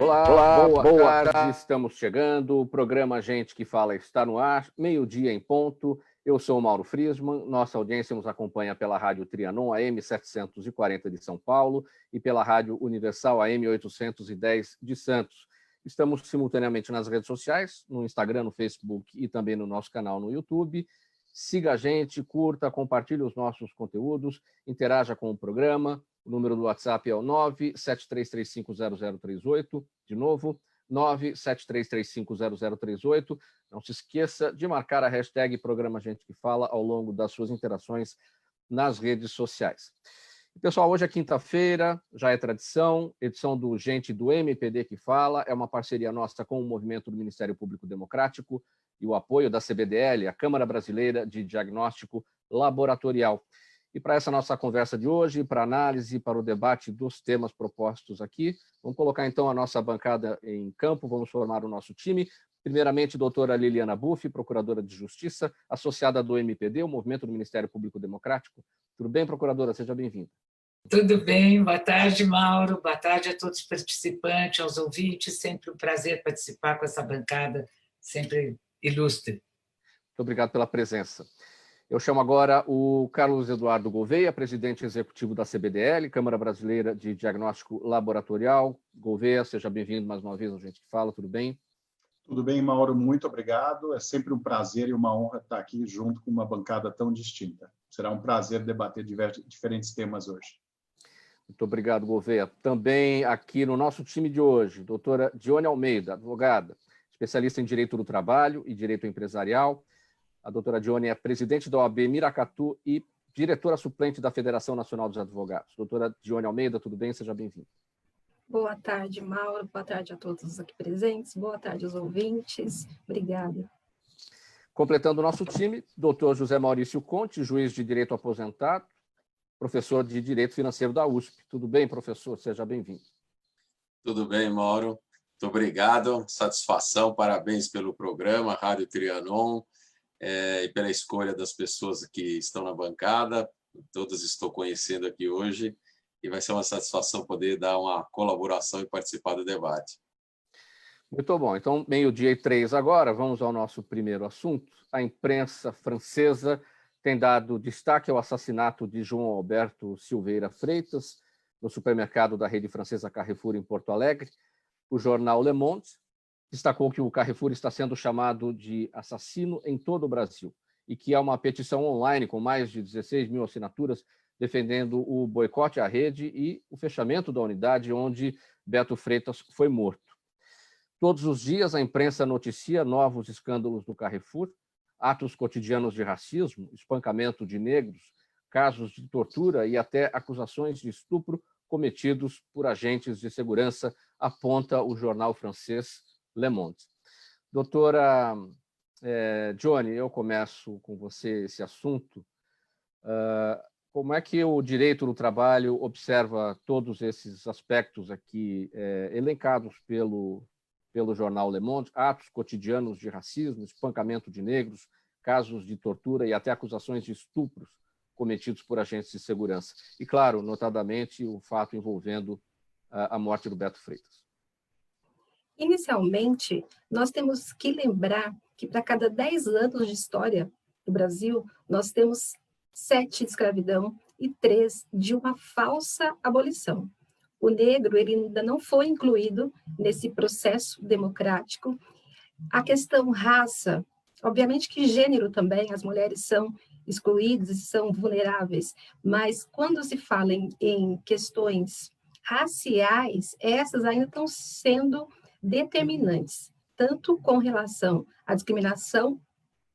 Olá, boa tarde, estamos chegando, o programa Gente que Fala está no ar, meio-dia em ponto, eu sou o Mauro Friesman, nossa audiência nos acompanha pela Rádio Trianon, AM 740 de São Paulo, e pela Rádio Universal, AM 810 de Santos. Estamos simultaneamente nas redes sociais, no Instagram, no Facebook e também no nosso canal no YouTube. Siga a gente, curta, compartilhe os nossos conteúdos, interaja com o programa. O número do WhatsApp é o 973350038, de novo, 973350038. Não se esqueça de marcar a hashtag Programa Gente que Fala ao longo das suas interações nas redes sociais. Pessoal, hoje é quinta-feira, já é tradição, edição do Gente do MPD que Fala, é uma parceria nossa com o movimento do Ministério Público Democrático e o apoio da CBDL, a Câmara Brasileira de Diagnóstico Laboratorial. E para essa nossa conversa de hoje, para análise, para o debate dos temas propostos aqui, vamos colocar então a nossa bancada em campo, vamos formar o nosso time. Primeiramente, doutora Liliana Buff, procuradora de Justiça, associada do MPD, o Movimento do Ministério Público Democrático. Tudo bem, procuradora? Seja bem-vinda. Tudo bem, boa tarde, Mauro, boa tarde a todos os participantes, aos ouvintes, sempre um prazer participar com essa bancada, sempre ilustre. Muito obrigado pela presença. Eu chamo agora o Carlos Eduardo Gouveia, presidente executivo da CBDL, Câmara Brasileira de Diagnóstico Laboratorial. Gouveia, seja bem-vindo mais uma vez ao Gente que Fala, tudo bem? Tudo bem, Mauro, muito obrigado. É sempre um prazer e uma honra estar aqui junto com uma bancada tão distinta. Será um prazer debater diferentes temas hoje. Muito obrigado, Gouveia. Também aqui no nosso time de hoje, doutora Dione Almeida, advogada, especialista em Direito do Trabalho e Direito Empresarial. A doutora Dione é presidente da OAB Miracatu e diretora suplente da Federação Nacional dos Advogados. Doutora Dione Almeida, tudo bem? Seja bem-vinda. Boa tarde, Mauro. Boa tarde a todos aqui presentes. Boa tarde aos ouvintes. Obrigada. Completando o nosso time, doutor José Maurício Conte, juiz de Direito Aposentado, professor de Direito Financeiro da USP. Tudo bem, professor? Seja bem-vindo. Tudo bem, Mauro. Muito obrigado. Satisfação, parabéns pelo programa, Rádio Trianon, e pela escolha das pessoas que estão na bancada. Todas estou conhecendo aqui hoje e vai ser uma satisfação poder dar uma colaboração e participar do debate. Muito bom. Então, 12:03 agora, vamos ao nosso primeiro assunto. A imprensa francesa tem dado destaque ao assassinato de João Alberto Silveira Freitas, no supermercado da rede francesa Carrefour, em Porto Alegre. O jornal Le Monde destacou que o Carrefour está sendo chamado de assassino em todo o Brasil e que há uma petição online com mais de 16 mil assinaturas defendendo o boicote à rede e o fechamento da unidade onde Beto Freitas foi morto. Todos os dias a imprensa noticia novos escândalos do Carrefour, atos cotidianos de racismo, espancamento de negros, casos de tortura e até acusações de estupro cometidos por agentes de segurança, aponta o jornal francês Le Monde. Doutora Dione, eu começo com você esse assunto. Como é que o direito do trabalho observa todos esses aspectos aqui elencados pelo jornal Le Monde, atos cotidianos de racismo, espancamento de negros, casos de tortura e até acusações de estupros cometidos por agentes de segurança. E, claro, notadamente, o fato envolvendo a morte do Beto Freitas. Inicialmente, nós temos que lembrar que para cada 10 anos de história do Brasil, nós temos 7 de escravidão e 3 de uma falsa abolição. O negro ele ainda não foi incluído nesse processo democrático. A questão raça, obviamente que gênero também, as mulheres são excluídas e são vulneráveis, mas quando se fala em questões raciais, essas ainda estão sendo determinantes, tanto com relação à discriminação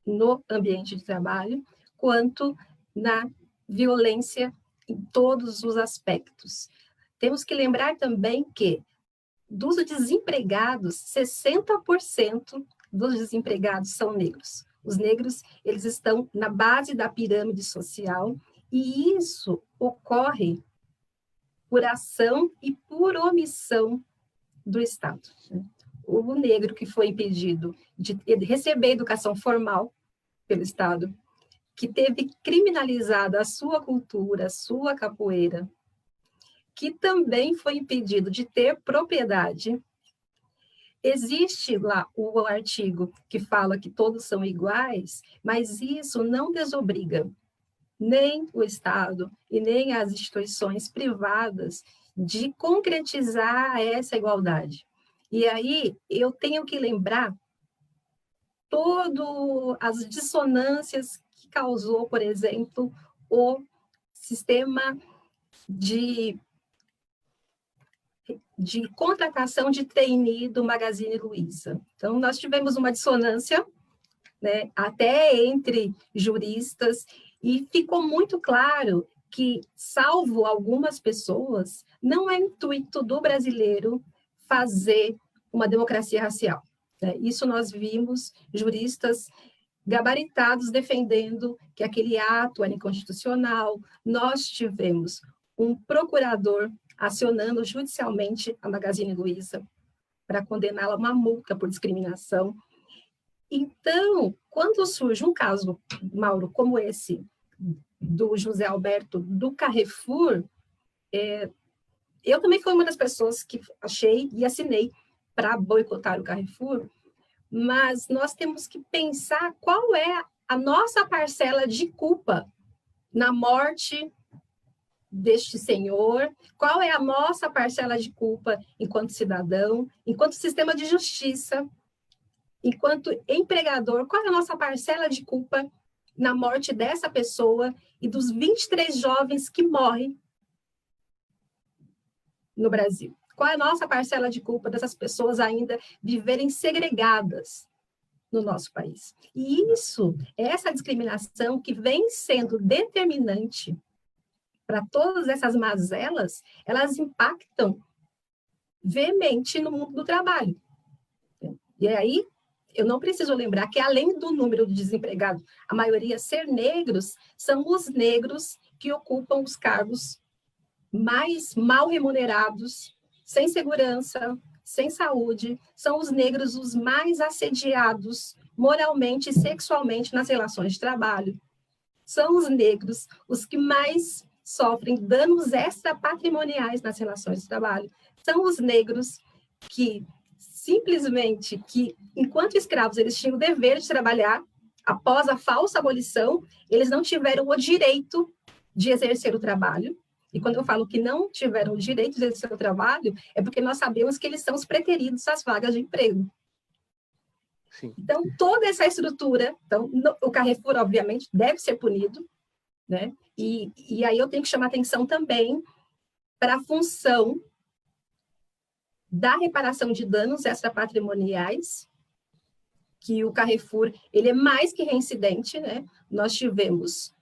no ambiente de trabalho, quanto na violência em todos os aspectos. Temos que lembrar também que, dos desempregados, 60% dos desempregados são negros. Os negros, eles estão na base da pirâmide social, e isso ocorre por ação e por omissão do Estado. O negro que foi impedido de receber educação formal pelo Estado, que teve criminalizada a sua cultura, a sua capoeira, que também foi impedido de ter propriedade, existe lá o artigo que fala que todos são iguais, mas isso não desobriga nem o Estado e nem as instituições privadas de concretizar essa igualdade. E aí eu tenho que lembrar todas as dissonâncias que causou, por exemplo, o sistema de contratação de trainee do Magazine Luiza. Então, nós tivemos uma dissonância, né, até entre juristas, e ficou muito claro que, salvo algumas pessoas, não é intuito do brasileiro fazer uma democracia racial. Né? Isso nós vimos juristas gabaritados defendendo que aquele ato era inconstitucional. Nós tivemos um procurador acionando judicialmente a Magazine Luiza para condená-la a uma multa por discriminação. Então, quando surge um caso, Mauro, como esse do José Alberto, do Carrefour, eu também fui uma das pessoas que achei e assinei para boicotar o Carrefour, mas nós temos que pensar qual é a nossa parcela de culpa na morte deste senhor, qual é a nossa parcela de culpa enquanto cidadão, enquanto sistema de justiça, enquanto empregador, qual é a nossa parcela de culpa na morte dessa pessoa e dos 23 jovens que morrem no Brasil? Qual é a nossa parcela de culpa dessas pessoas ainda viverem segregadas no nosso país? E isso, essa discriminação que vem sendo determinante para todas essas mazelas, elas impactam veemente no mundo do trabalho. E aí, eu não preciso lembrar que, além do número de desempregados, a maioria ser negros, são os negros que ocupam os cargos mais mal remunerados, sem segurança, sem saúde, são os negros os mais assediados moralmente e sexualmente nas relações de trabalho. São os negros os que mais sofrem danos extrapatrimoniais nas relações de trabalho. São os negros que simplesmente, que enquanto escravos eles tinham o dever de trabalhar, após a falsa abolição, eles não tiveram o direito de exercer o trabalho. E quando eu falo que não tiveram o direito de exercer o trabalho, é porque nós sabemos que eles são os preteridos às vagas de emprego. Sim. Então, toda essa estrutura, então, o Carrefour, obviamente, deve ser punido, né? E aí eu tenho que chamar atenção também para a função da reparação de danos extrapatrimoniais, que o Carrefour, ele é mais que reincidente, né? Nós tivemos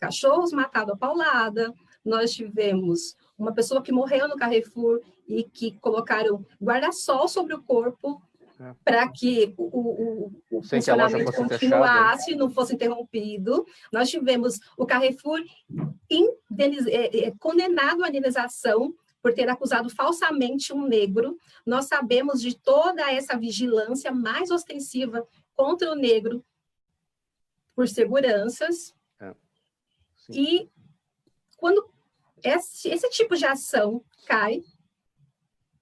cachorros matados a paulada, nós tivemos uma pessoa que morreu no Carrefour e que colocaram guarda-sol sobre o corpo para que o funcionamento continuasse, não fosse interrompido. Nós tivemos o Carrefour condenado à indenização por ter acusado falsamente um negro. Nós sabemos de toda essa vigilância mais ostensiva contra o negro por seguranças. E quando esse tipo de ação cai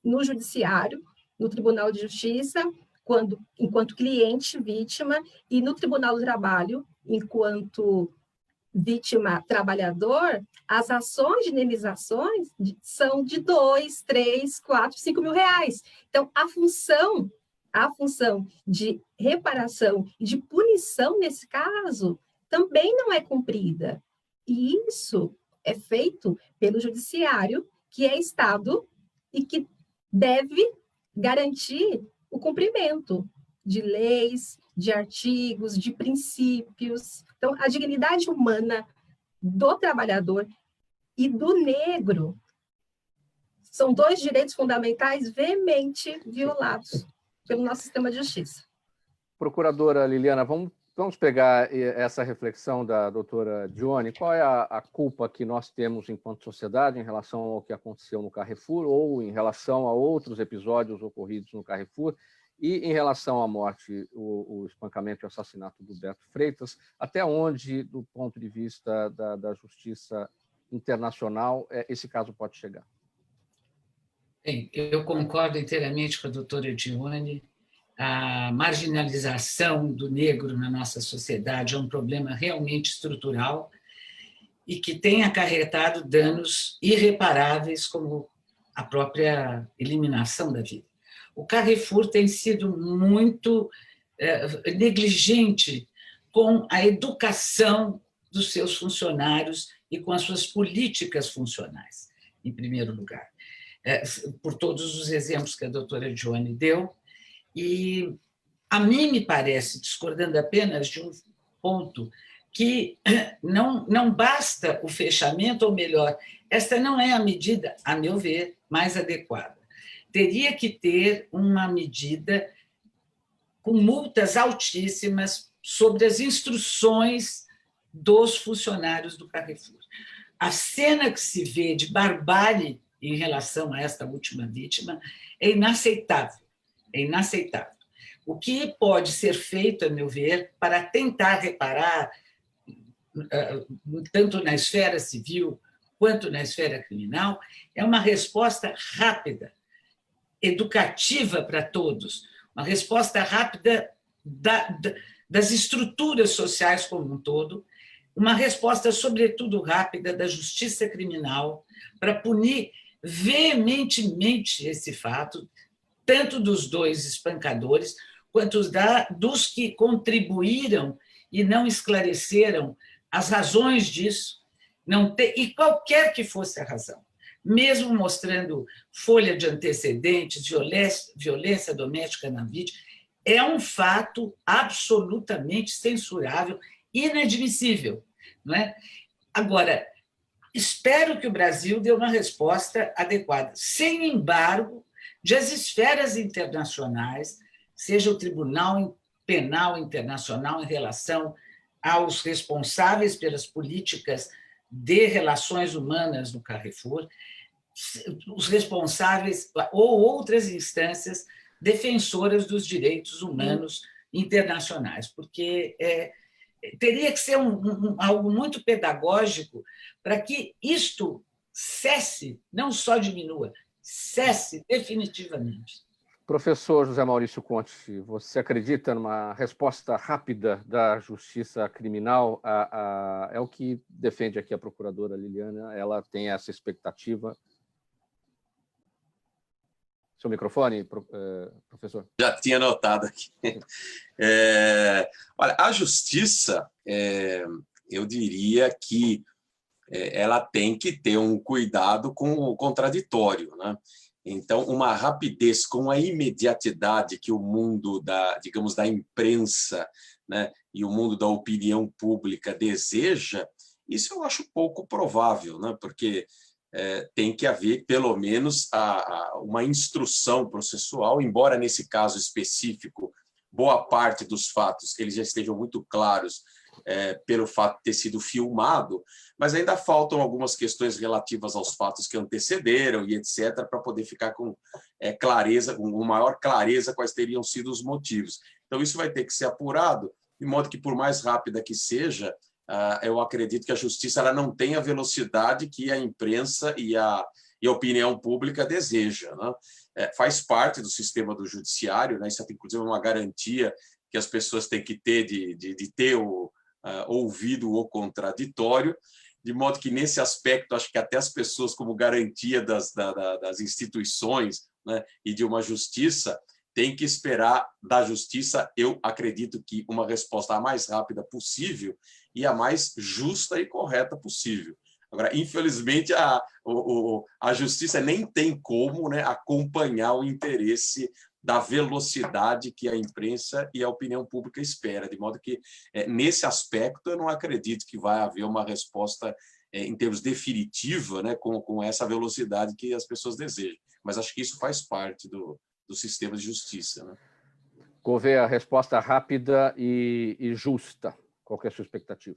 no judiciário, no Tribunal de Justiça, enquanto cliente, vítima, e no Tribunal do Trabalho, enquanto vítima trabalhador, as ações de indenizações são de 2, 3, 4, 5 mil reais. Então, a função de reparação e de punição, nesse caso, também não é cumprida. E isso é feito pelo Judiciário, que é Estado e que deve garantir o cumprimento de leis, de artigos, de princípios. Então, a dignidade humana do trabalhador e do negro são dois direitos fundamentais veemente violados pelo nosso sistema de justiça. Procuradora Liliana, vamos pegar essa reflexão da doutora Dione. Qual é a culpa que nós temos enquanto sociedade em relação ao que aconteceu no Carrefour ou em relação a outros episódios ocorridos no Carrefour e em relação à morte, o espancamento e o assassinato do Beto Freitas, até onde, do ponto de vista da justiça internacional, esse caso pode chegar? Bem, eu concordo inteiramente com a doutora Edione. A marginalização do negro na nossa sociedade é um problema realmente estrutural e que tem acarretado danos irreparáveis, como a própria eliminação da vida. O Carrefour tem sido muito negligente com a educação dos seus funcionários e com as suas políticas funcionais, em primeiro lugar, por todos os exemplos que a doutora Joane deu. E a mim me parece, discordando apenas de um ponto, que não basta o fechamento, ou melhor, esta não é a medida, a meu ver, mais adequada. Teria que ter uma medida com multas altíssimas sobre as instruções dos funcionários do Carrefour. A cena que se vê de barbárie em relação a esta última vítima é inaceitável. É inaceitável. O que pode ser feito, a meu ver, para tentar reparar, tanto na esfera civil quanto na esfera criminal, é uma resposta rápida, educativa para todos, uma resposta rápida das estruturas sociais como um todo, uma resposta, sobretudo, rápida da justiça criminal para punir veementemente esse fato, tanto dos dois espancadores, quanto dos que contribuíram e não esclareceram as razões disso, e qualquer que fosse a razão, mesmo mostrando folha de antecedentes, violência doméstica na vítima, é um fato absolutamente censurável, inadmissível. Não é? Agora, espero que o Brasil dê uma resposta adequada, sem embargo das esferas internacionais, seja o Tribunal Penal Internacional em relação aos responsáveis pelas políticas de relações humanas no Carrefour, os responsáveis ou outras instâncias defensoras dos direitos humanos internacionais, porque teria que ser algo muito pedagógico para que isto cesse, não só diminua, cesse definitivamente. Professor José Maurício Conte, você acredita numa resposta rápida da justiça criminal? É o que defende aqui a procuradora Liliana, ela tem essa expectativa. Seu microfone, professor. Já tinha notado aqui. Olha, a justiça, eu diria que ela tem que ter um cuidado com o contraditório, né? Então, uma rapidez com a imediatidade que o mundo digamos, da imprensa, né, e o mundo da opinião pública deseja, isso eu acho pouco provável, né? Porque tem que haver, pelo menos, uma instrução processual, embora, nesse caso específico, boa parte dos fatos eles já estejam muito claros pelo fato de ter sido filmado, mas ainda faltam algumas questões relativas aos fatos que antecederam e etc., para poder ficar com clareza, com maior clareza quais teriam sido os motivos. Então, isso vai ter que ser apurado, de modo que, por mais rápida que seja, eu acredito que a justiça ela não tem a velocidade que a imprensa e a opinião pública deseja, né? Faz parte do sistema do judiciário, né? Isso é, inclusive, uma garantia que as pessoas têm que ter de ter ouvido o contraditório, de modo que, nesse aspecto, acho que até as pessoas, como garantia das instituições, né, e de uma justiça, têm que esperar da justiça, eu acredito que uma resposta a mais rápida possível e a mais justa e correta possível. Agora, infelizmente, a justiça nem tem como, né, acompanhar o interesse da velocidade que a imprensa e a opinião pública espera, de modo que, nesse aspecto, eu não acredito que vai haver uma resposta em termos definitiva, né, com essa velocidade que as pessoas desejam. Mas acho que isso faz parte do sistema de justiça, né? Gouveia, resposta rápida e justa. Qual que é a sua expectativa?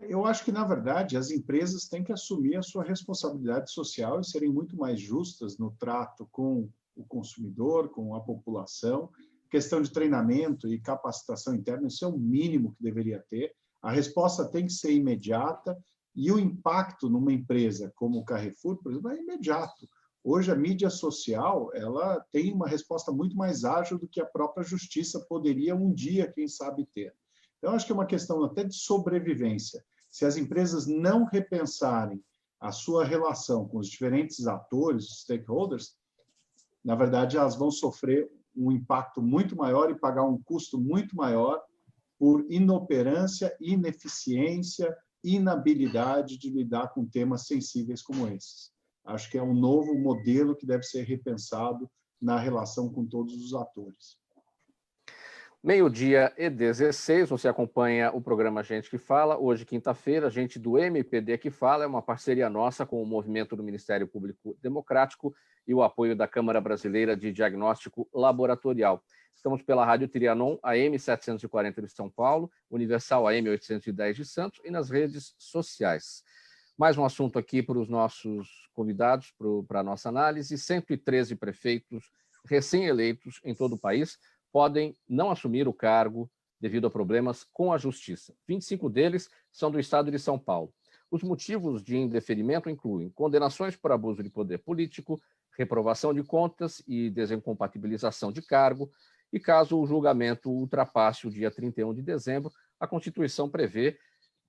Eu acho que, na verdade, as empresas têm que assumir a sua responsabilidade social e serem muito mais justas no trato com o consumidor, com a população. Questão de treinamento e capacitação interna, isso é o mínimo que deveria ter. A resposta tem que ser imediata e o impacto numa empresa como o Carrefour, por exemplo, é imediato. Hoje, a mídia social ela tem uma resposta muito mais ágil do que a própria justiça poderia um dia, quem sabe, ter. Então, acho que é uma questão até de sobrevivência. Se as empresas não repensarem a sua relação com os diferentes atores, stakeholders, na verdade, elas vão sofrer um impacto muito maior e pagar um custo muito maior por inoperância, ineficiência, inabilidade de lidar com temas sensíveis como esses. Acho que é um novo modelo que deve ser repensado na relação com todos os atores. 12h16, você acompanha o programa Gente que Fala. Hoje, quinta-feira, gente do MPD que Fala, é uma parceria nossa com o movimento do Ministério Público Democrático e o apoio da Câmara Brasileira de Diagnóstico Laboratorial. Estamos pela Rádio Trianon, AM 740 de São Paulo, Universal AM 810 de Santos e nas redes sociais. Mais um assunto aqui para os nossos convidados, para a nossa análise. 113 prefeitos recém-eleitos em todo o país podem não assumir o cargo devido a problemas com a Justiça. 25 deles são do estado de São Paulo. Os motivos de indeferimento incluem condenações por abuso de poder político, reprovação de contas e desincompatibilização de cargo, e caso o julgamento ultrapasse o dia 31 de dezembro, a Constituição prevê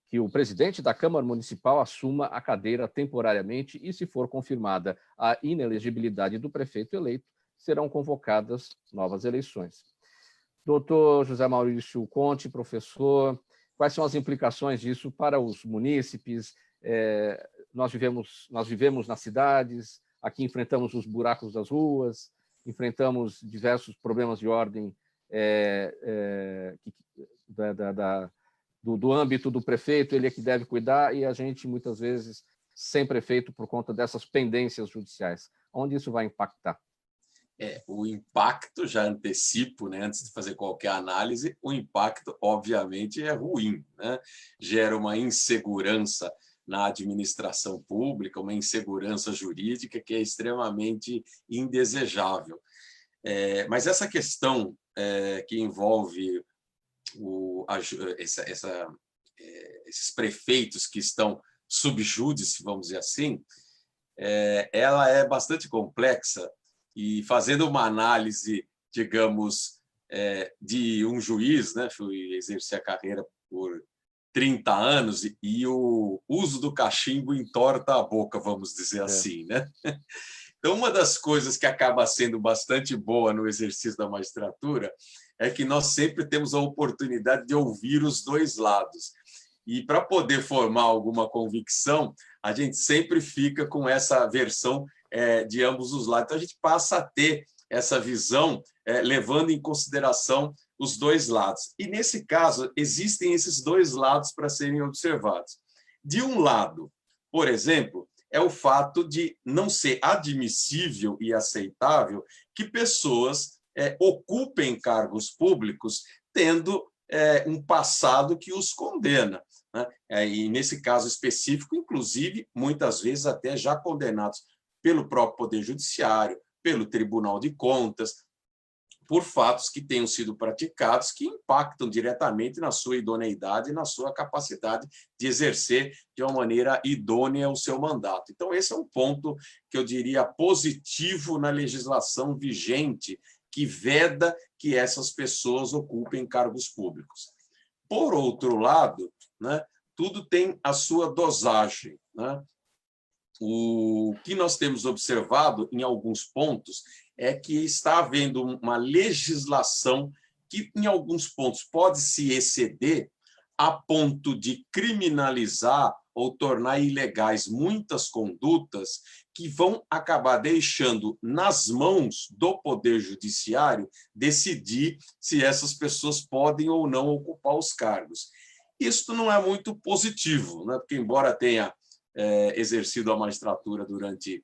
que o presidente da Câmara Municipal assuma a cadeira temporariamente e, se for confirmada a inelegibilidade do prefeito eleito, serão convocadas novas eleições. Doutor José Maurício Conte, professor, quais são as implicações disso para os munícipes? Nós vivemos nas cidades, aqui enfrentamos os buracos das ruas, enfrentamos diversos problemas de ordem do âmbito do prefeito, ele é que deve cuidar, e a gente, muitas vezes, sem prefeito por conta dessas pendências judiciais. Onde isso vai impactar? O impacto, já antecipo, né, antes de fazer qualquer análise, o impacto, obviamente, é ruim, né? Gera uma insegurança na administração pública, uma insegurança jurídica que é extremamente indesejável. Mas essa questão que envolve esses prefeitos que estão sub júdice, vamos dizer assim, ela é bastante complexa. E fazendo uma análise, digamos, de um juiz, né? Fui exercer a carreira por 30 anos e o uso do cachimbo entorta a boca, vamos dizer assim, né? Então, uma das coisas que acaba sendo bastante boa no exercício da magistratura é que nós sempre temos a oportunidade de ouvir os dois lados. E para poder formar alguma convicção, a gente sempre fica com essa versão de ambos os lados. Então, a gente passa a ter essa visão levando em consideração os dois lados. E, nesse caso, existem esses dois lados para serem observados. De um lado, por exemplo, é o fato de não ser admissível e aceitável que pessoas ocupem cargos públicos tendo um passado que os condena, né? E, nesse caso específico, inclusive, muitas vezes até já condenados pelo próprio Poder Judiciário, pelo Tribunal de Contas, por fatos que tenham sido praticados que impactam diretamente na sua idoneidade e na sua capacidade de exercer de uma maneira idônea o seu mandato. Então, esse é um ponto que eu diria positivo na legislação vigente, que veda que essas pessoas ocupem cargos públicos. Por outro lado, né, tudo tem a sua dosagem, né? O que nós temos observado em alguns pontos é que está havendo uma legislação que, em alguns pontos, pode se exceder a ponto de criminalizar ou tornar ilegais muitas condutas que vão acabar deixando nas mãos do Poder Judiciário decidir se essas pessoas podem ou não ocupar os cargos. Isso não é muito positivo, né? Porque, embora tenha exercido a magistratura durante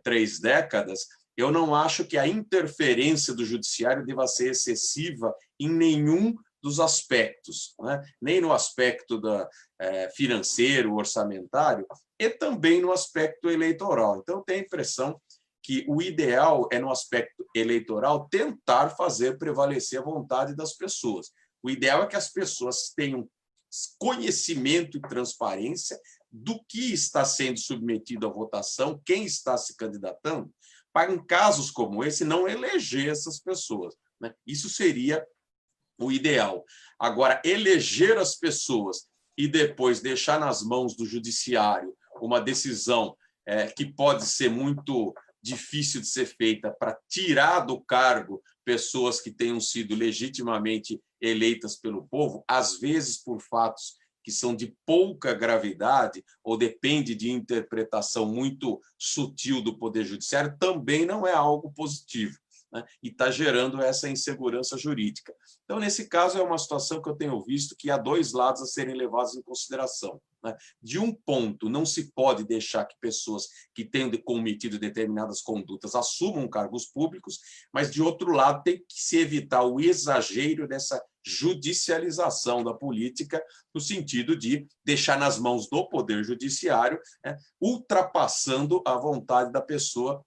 3 décadas, eu não acho que a interferência do judiciário deva ser excessiva em nenhum dos aspectos, né? Nem no aspecto financeiro, orçamentário, e também no aspecto eleitoral. Então, eu tenho a impressão que o ideal é, no aspecto eleitoral, tentar fazer prevalecer a vontade das pessoas. O ideal é que as pessoas tenham conhecimento e transparência do que está sendo submetido à votação, quem está se candidatando, para, em casos como esse, não eleger essas pessoas, né? Isso seria o ideal. Agora, eleger as pessoas e depois deixar nas mãos do judiciário uma decisão que pode ser muito difícil de ser feita para tirar do cargo pessoas que tenham sido legitimamente eleitas pelo povo, às vezes por fatos que são de pouca gravidade ou depende de interpretação muito sutil do Poder Judiciário, também não é algo positivo, né? E está gerando essa insegurança jurídica. Então, nesse caso, é uma situação que eu tenho visto que há dois lados a serem levados em consideração, né? De um ponto, não se pode deixar que pessoas que tenham cometido determinadas condutas assumam cargos públicos, mas, de outro lado, tem que se evitar o exagero dessa judicialização da política, no sentido de deixar nas mãos do Poder Judiciário, né, ultrapassando a vontade da pessoa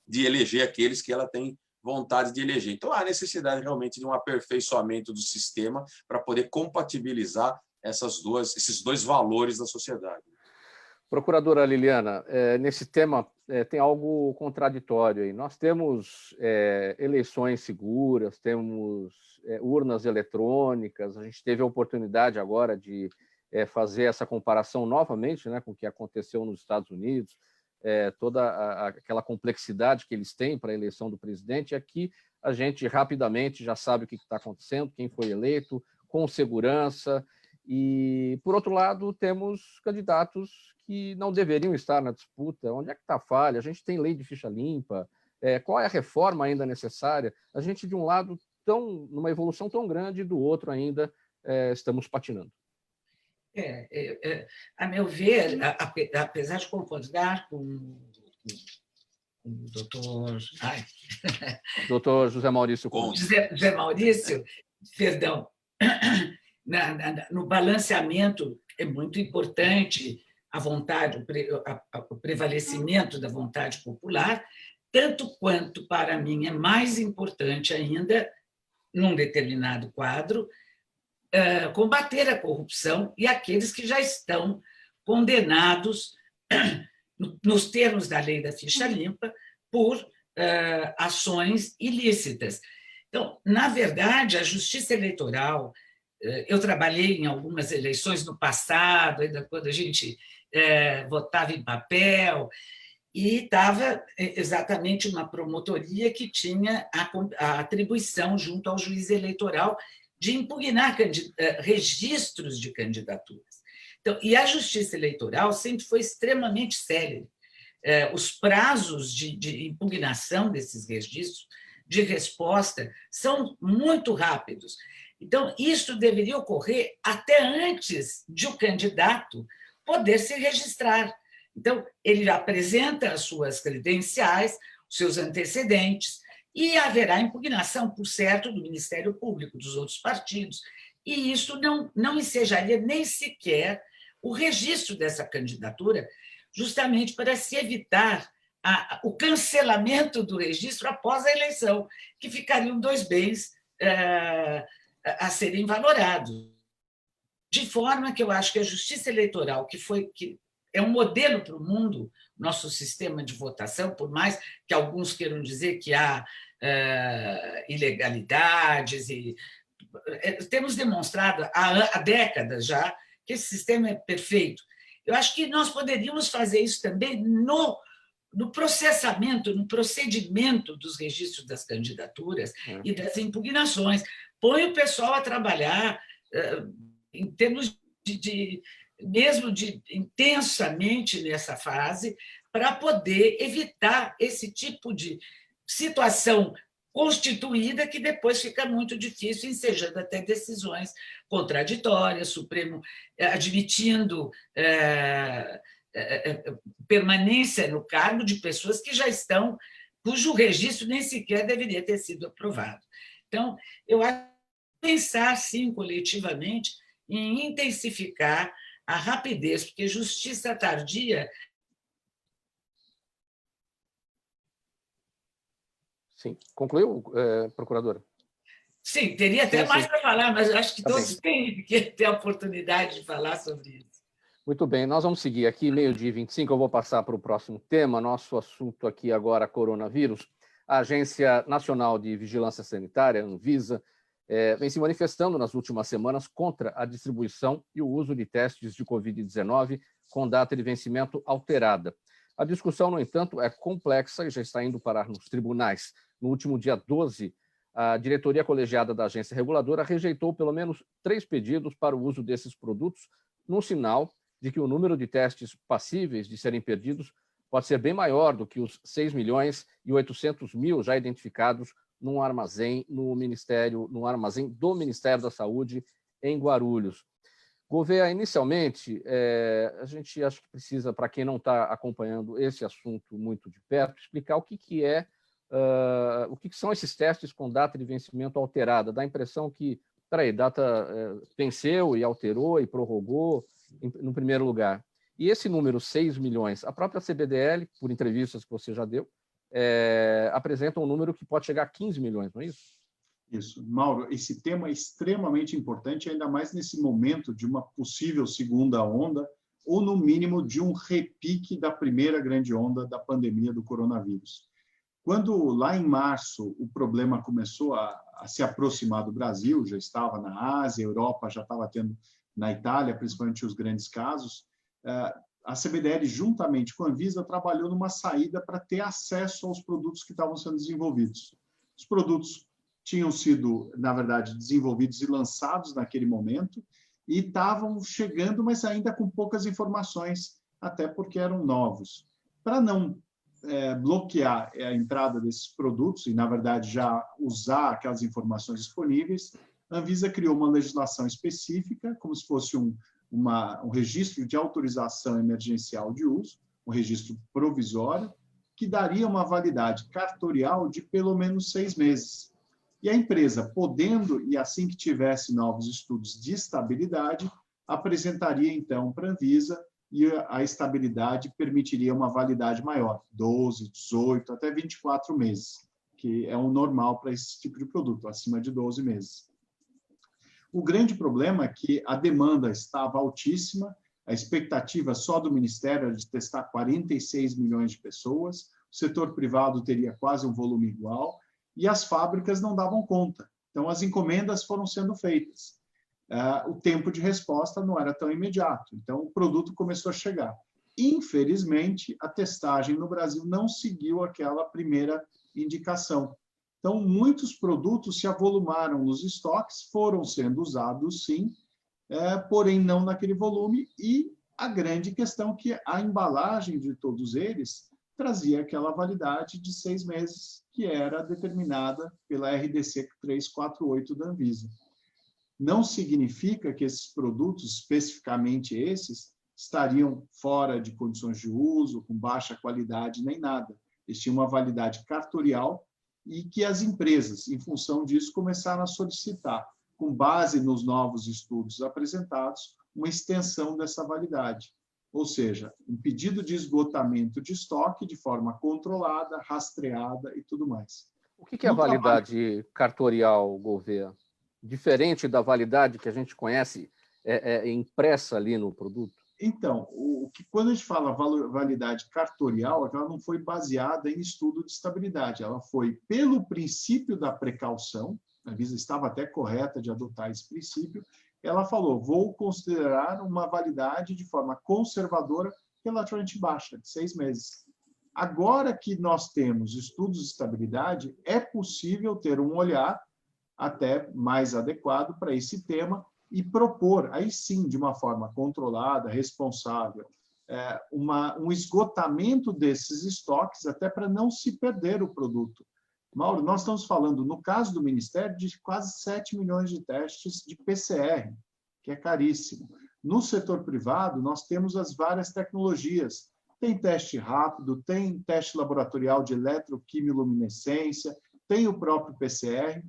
de eleger aqueles que ela tem vontade de eleger. Então, há necessidade realmente de um aperfeiçoamento do sistema para poder compatibilizar esses dois valores da sociedade. Procuradora Liliana, nesse tema tem algo contraditório aí. Nós temos eleições seguras, temos urnas eletrônicas, a gente teve a oportunidade agora de fazer essa comparação novamente, né, com o que aconteceu nos Estados Unidos, toda aquela complexidade que eles têm para a eleição do presidente. E aqui a gente rapidamente já sabe o que está acontecendo, quem foi eleito, com segurança. E, por outro lado, temos candidatos que não deveriam estar na disputa. Onde é que está a falha? A gente tem lei de ficha limpa. Qual é a reforma ainda necessária? A gente, de um lado, numa evolução tão grande, do outro ainda estamos patinando. A meu ver, apesar de concordar com o doutor... Doutor José Maurício Conde. José Maurício, perdão, no balanceamento é muito importante a vontade, o prevalecimento da vontade popular, tanto quanto, para mim, é mais importante ainda, num determinado quadro, combater a corrupção e aqueles que já estão condenados, nos termos da lei da ficha limpa, por ações ilícitas. Então, na verdade, a justiça eleitoral, eu trabalhei em algumas eleições no passado, ainda quando a gente votava em papel, e estava exatamente uma promotoria que tinha a atribuição junto ao juiz eleitoral de impugnar registros de candidaturas. Então, e a justiça eleitoral sempre foi extremamente célere. Os prazos de impugnação desses registros, de resposta, são muito rápidos. Então, isso deveria ocorrer até antes de o candidato poder se registrar. Então, ele apresenta as suas credenciais, os seus antecedentes, e haverá impugnação, por certo, do Ministério Público, dos outros partidos. E isso não ensejaria nem sequer o registro dessa candidatura, justamente para se evitar o cancelamento do registro após a eleição, que ficariam dois bens a serem valorados. De forma que eu acho que a justiça eleitoral, que é um modelo para o mundo, nosso sistema de votação, por mais que alguns queiram dizer que há ilegalidades, temos demonstrado há décadas já que esse sistema é perfeito. Eu acho que nós poderíamos fazer isso também no processamento, no procedimento dos registros das candidaturas e das impugnações. Põe o pessoal a trabalhar em termos mesmo intensamente nessa fase, para poder evitar esse tipo de situação constituída que depois fica muito difícil, ensejando até decisões contraditórias, Supremo admitindo permanência no cargo de pessoas que já estão, cujo registro nem sequer deveria ter sido aprovado. Então, eu acho que pensar, sim, coletivamente, em intensificar a rapidez, porque justiça tardia... Sim. Concluiu, procuradora? Sim, teria até mais para falar, mas acho que todos têm que ter a oportunidade de falar sobre isso. Muito bem, nós vamos seguir aqui, 12h25, eu vou passar para o próximo tema, nosso assunto aqui agora, coronavírus. A Agência Nacional de Vigilância Sanitária, Anvisa, vem se manifestando nas últimas semanas contra a distribuição e o uso de testes de Covid-19 com data de vencimento alterada. A discussão, no entanto, é complexa e já está indo parar nos tribunais. No último dia 12, a diretoria colegiada da agência reguladora rejeitou pelo menos 3 pedidos para o uso desses produtos, num sinal de que o número de testes passíveis de serem perdidos pode ser bem maior do que os 6.800.000 já identificados num armazém do Ministério da Saúde em Guarulhos. Gouveia, inicialmente, a gente acho que precisa, para quem não está acompanhando esse assunto muito de perto, explicar o que são esses testes com data de vencimento alterada. Dá a impressão que, data venceu e alterou e prorrogou, no primeiro lugar. E esse número, 6 milhões, a própria CBDL, por entrevistas que você já deu, apresenta um número que pode chegar a 15 milhões, não é isso? Isso. Mauro, esse tema é extremamente importante, ainda mais nesse momento de uma possível segunda onda, ou, no mínimo, de um repique da primeira grande onda da pandemia do coronavírus. Quando, lá em março, o problema começou a se aproximar do Brasil, já estava na Ásia, a Europa já estava tendo, na Itália, principalmente, os grandes casos, a CBDL, juntamente com a Anvisa, trabalhou numa saída para ter acesso aos produtos que estavam sendo desenvolvidos. Os produtos tinham sido, na verdade, desenvolvidos e lançados naquele momento e estavam chegando, mas ainda com poucas informações, até porque eram novos. Para não bloquear a entrada desses produtos e, na verdade, já usar aquelas informações disponíveis, a Anvisa criou uma legislação específica, como se fosse um registro de autorização emergencial de uso, um registro provisório, que daria uma validade cartorial de pelo menos 6 meses. E a empresa, podendo, e assim que tivesse novos estudos de estabilidade, apresentaria, então, para a Anvisa, e a estabilidade permitiria uma validade maior, 12, 18, até 24 meses, que é o normal para esse tipo de produto, acima de 12 meses. O grande problema é que a demanda estava altíssima, a expectativa só do Ministério era de testar 46 milhões de pessoas, o setor privado teria quase um volume igual, e as fábricas não davam conta. Então, as encomendas foram sendo feitas. O tempo de resposta não era tão imediato, então o produto começou a chegar. Infelizmente, a testagem no Brasil não seguiu aquela primeira indicação. Então, muitos produtos se avolumaram nos estoques, foram sendo usados, sim, porém não naquele volume, e a grande questão é que a embalagem de todos eles trazia aquela validade de 6 meses, que era determinada pela RDC 348 da Anvisa. Não significa que esses produtos, especificamente esses, estariam fora de condições de uso, com baixa qualidade, nem nada. Eles tinham uma validade cartorial e que as empresas, em função disso, começaram a solicitar, com base nos novos estudos apresentados, uma extensão dessa validade. Ou seja, um pedido de esgotamento de estoque de forma controlada, rastreada e tudo mais. O que é a validade cartorial, Gouveia? Diferente da validade que a gente conhece, impressa ali no produto? Então, quando a gente fala validade cartorial, ela não foi baseada em estudo de estabilidade, ela foi pelo princípio da precaução, a Anvisa estava até correta de adotar esse princípio, ela falou, vou considerar uma validade de forma conservadora relativamente baixa, de 6 meses. Agora que nós temos estudos de estabilidade, é possível ter um olhar até mais adequado para esse tema e propor, aí sim, de uma forma controlada, responsável, um esgotamento desses estoques, até para não se perder o produto. Mauro, nós estamos falando, no caso do Ministério, de quase 7 milhões de testes de PCR, que é caríssimo. No setor privado, nós temos as várias tecnologias. Tem teste rápido, tem teste laboratorial de eletroquimiluminescência, tem o próprio PCR.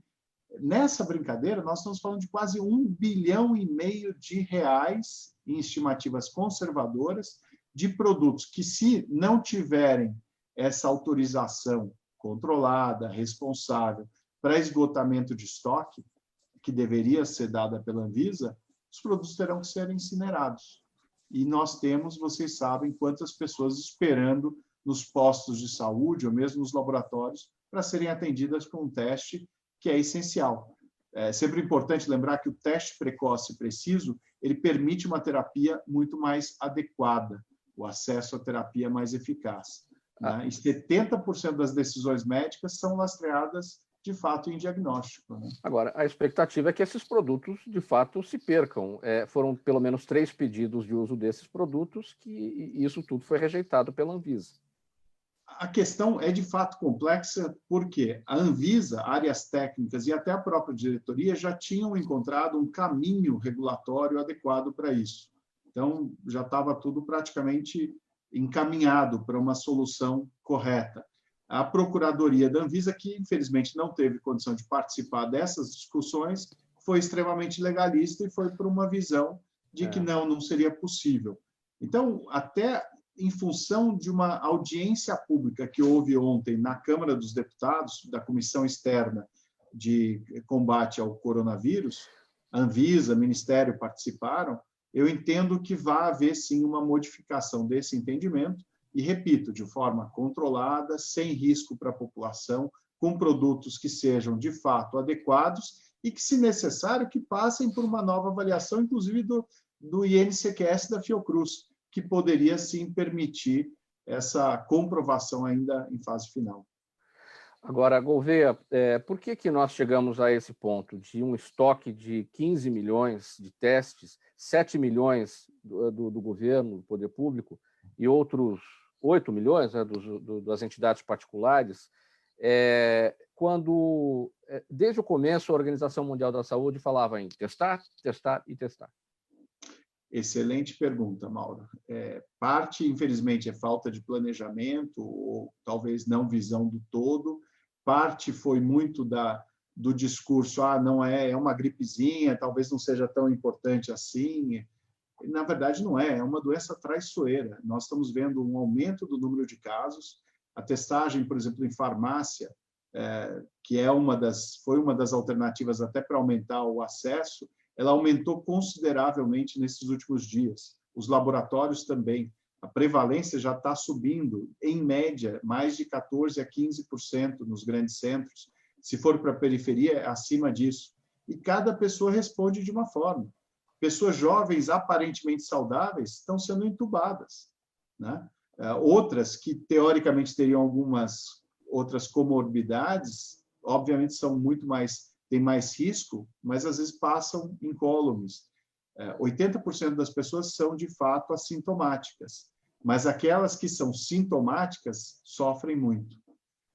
Nessa brincadeira, nós estamos falando de quase R$1,5 bilhão de reais em estimativas conservadoras de produtos que, se não tiverem essa autorização controlada, responsável, para esgotamento de estoque, que deveria ser dada pela Anvisa, os produtos terão que ser incinerados. e nós temos, vocês sabem, quantas pessoas esperando nos postos de saúde ou mesmo nos laboratórios para serem atendidas com um teste que é essencial. É sempre importante lembrar que o teste precoce e preciso, ele permite uma terapia muito mais adequada, o acesso à terapia mais eficaz. Né? E 70% das decisões médicas são lastreadas, de fato, em diagnóstico. Né? Agora, a expectativa é que esses produtos, de fato, se percam. Foram pelo menos 3 pedidos de uso desses produtos que isso tudo foi rejeitado pela Anvisa. A questão é, de fato, complexa, porque a Anvisa, áreas técnicas e até a própria diretoria já tinham encontrado um caminho regulatório adequado para isso. Então, já estava tudo praticamente encaminhado para uma solução correta. A Procuradoria da Anvisa, que infelizmente não teve condição de participar dessas discussões, foi extremamente legalista e foi por uma visão de que não seria possível. Então, até em função de uma audiência pública que houve ontem na Câmara dos Deputados, da Comissão Externa de Combate ao Coronavírus, Anvisa, Ministério participaram, eu entendo que vai haver, sim, uma modificação desse entendimento, e, repito, de forma controlada, sem risco para a população, com produtos que sejam, de fato, adequados e que, se necessário, que passem por uma nova avaliação, inclusive do INCQS da Fiocruz, que poderia, sim, permitir essa comprovação ainda em fase final. Agora, Gouveia, por que nós chegamos a esse ponto de um estoque de 15 milhões de testes, 7 milhões do governo, do poder público, e outros 8 milhões das entidades particulares, quando, desde o começo, a Organização Mundial da Saúde falava em testar, testar e testar? Excelente pergunta, Mauro. Parte, infelizmente, é falta de planejamento ou talvez não visão do todo. Parte foi muito do discurso, não é uma gripezinha, talvez não seja tão importante assim. Na verdade, não é uma doença traiçoeira. Nós estamos vendo um aumento do número de casos. A testagem, por exemplo, em farmácia, que foi uma das alternativas até para aumentar o acesso, ela aumentou consideravelmente nesses últimos dias. Os laboratórios também. A prevalência já está subindo, em média, mais de 14% a 15% nos grandes centros. Se for para a periferia, é acima disso. E cada pessoa responde de uma forma. Pessoas jovens, aparentemente saudáveis, estão sendo entubadas. Né? Outras, que teoricamente teriam algumas outras comorbidades, obviamente têm mais risco, mas às vezes passam incólumes. 80% das pessoas são, de fato, assintomáticas, mas aquelas que são sintomáticas sofrem muito.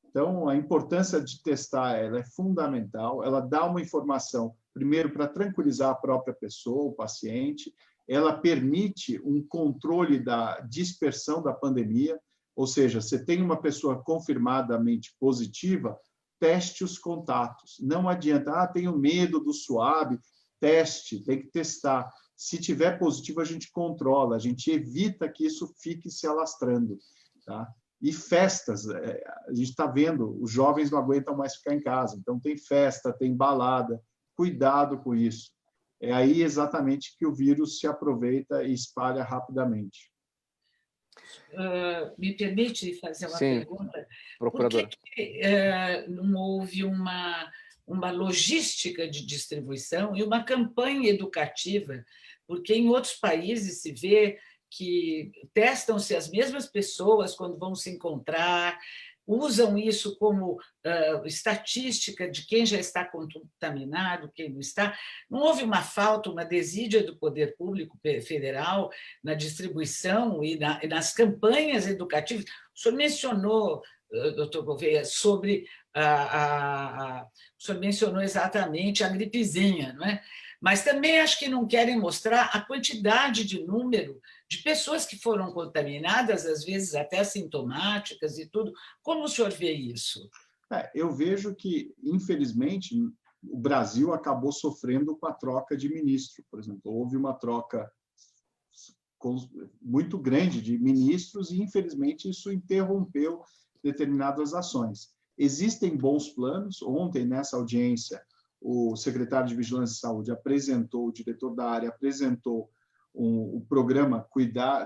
Então, a importância de testar ela é fundamental, ela dá uma informação, primeiro, para tranquilizar a própria pessoa, o paciente, ela permite um controle da dispersão da pandemia, ou seja, você tem uma pessoa confirmadamente positiva, teste os contatos. Não adianta, tenho medo do suave, teste, tem que testar. Se tiver positivo, a gente controla, a gente evita que isso fique se alastrando. Tá? E festas, a gente está vendo, os jovens não aguentam mais ficar em casa, então tem festa, tem balada, cuidado com isso. É aí exatamente que o vírus se aproveita e espalha rapidamente. Me permite fazer uma pergunta? Procuradora. Por que não houve uma logística de distribuição e uma campanha educativa? Porque em outros países se vê que testam-se as mesmas pessoas quando vão se encontrar, usam isso como estatística de quem já está contaminado, quem não está. Não houve uma falta, uma desídia do poder público federal na distribuição e nas campanhas educativas? O senhor mencionou, doutor Gouveia, sobre o senhor mencionou exatamente a gripezinha, não é? Mas também acho que não querem mostrar a quantidade de número de pessoas que foram contaminadas, às vezes até assintomáticas e tudo. Como o senhor vê isso? Eu vejo que, infelizmente, o Brasil acabou sofrendo com a troca de ministro. Por exemplo, houve uma troca muito grande de ministros e, infelizmente, isso interrompeu determinadas ações. Existem bons planos. Ontem, nessa audiência, o secretário de Vigilância e Saúde apresentou, o diretor da área apresentou o programa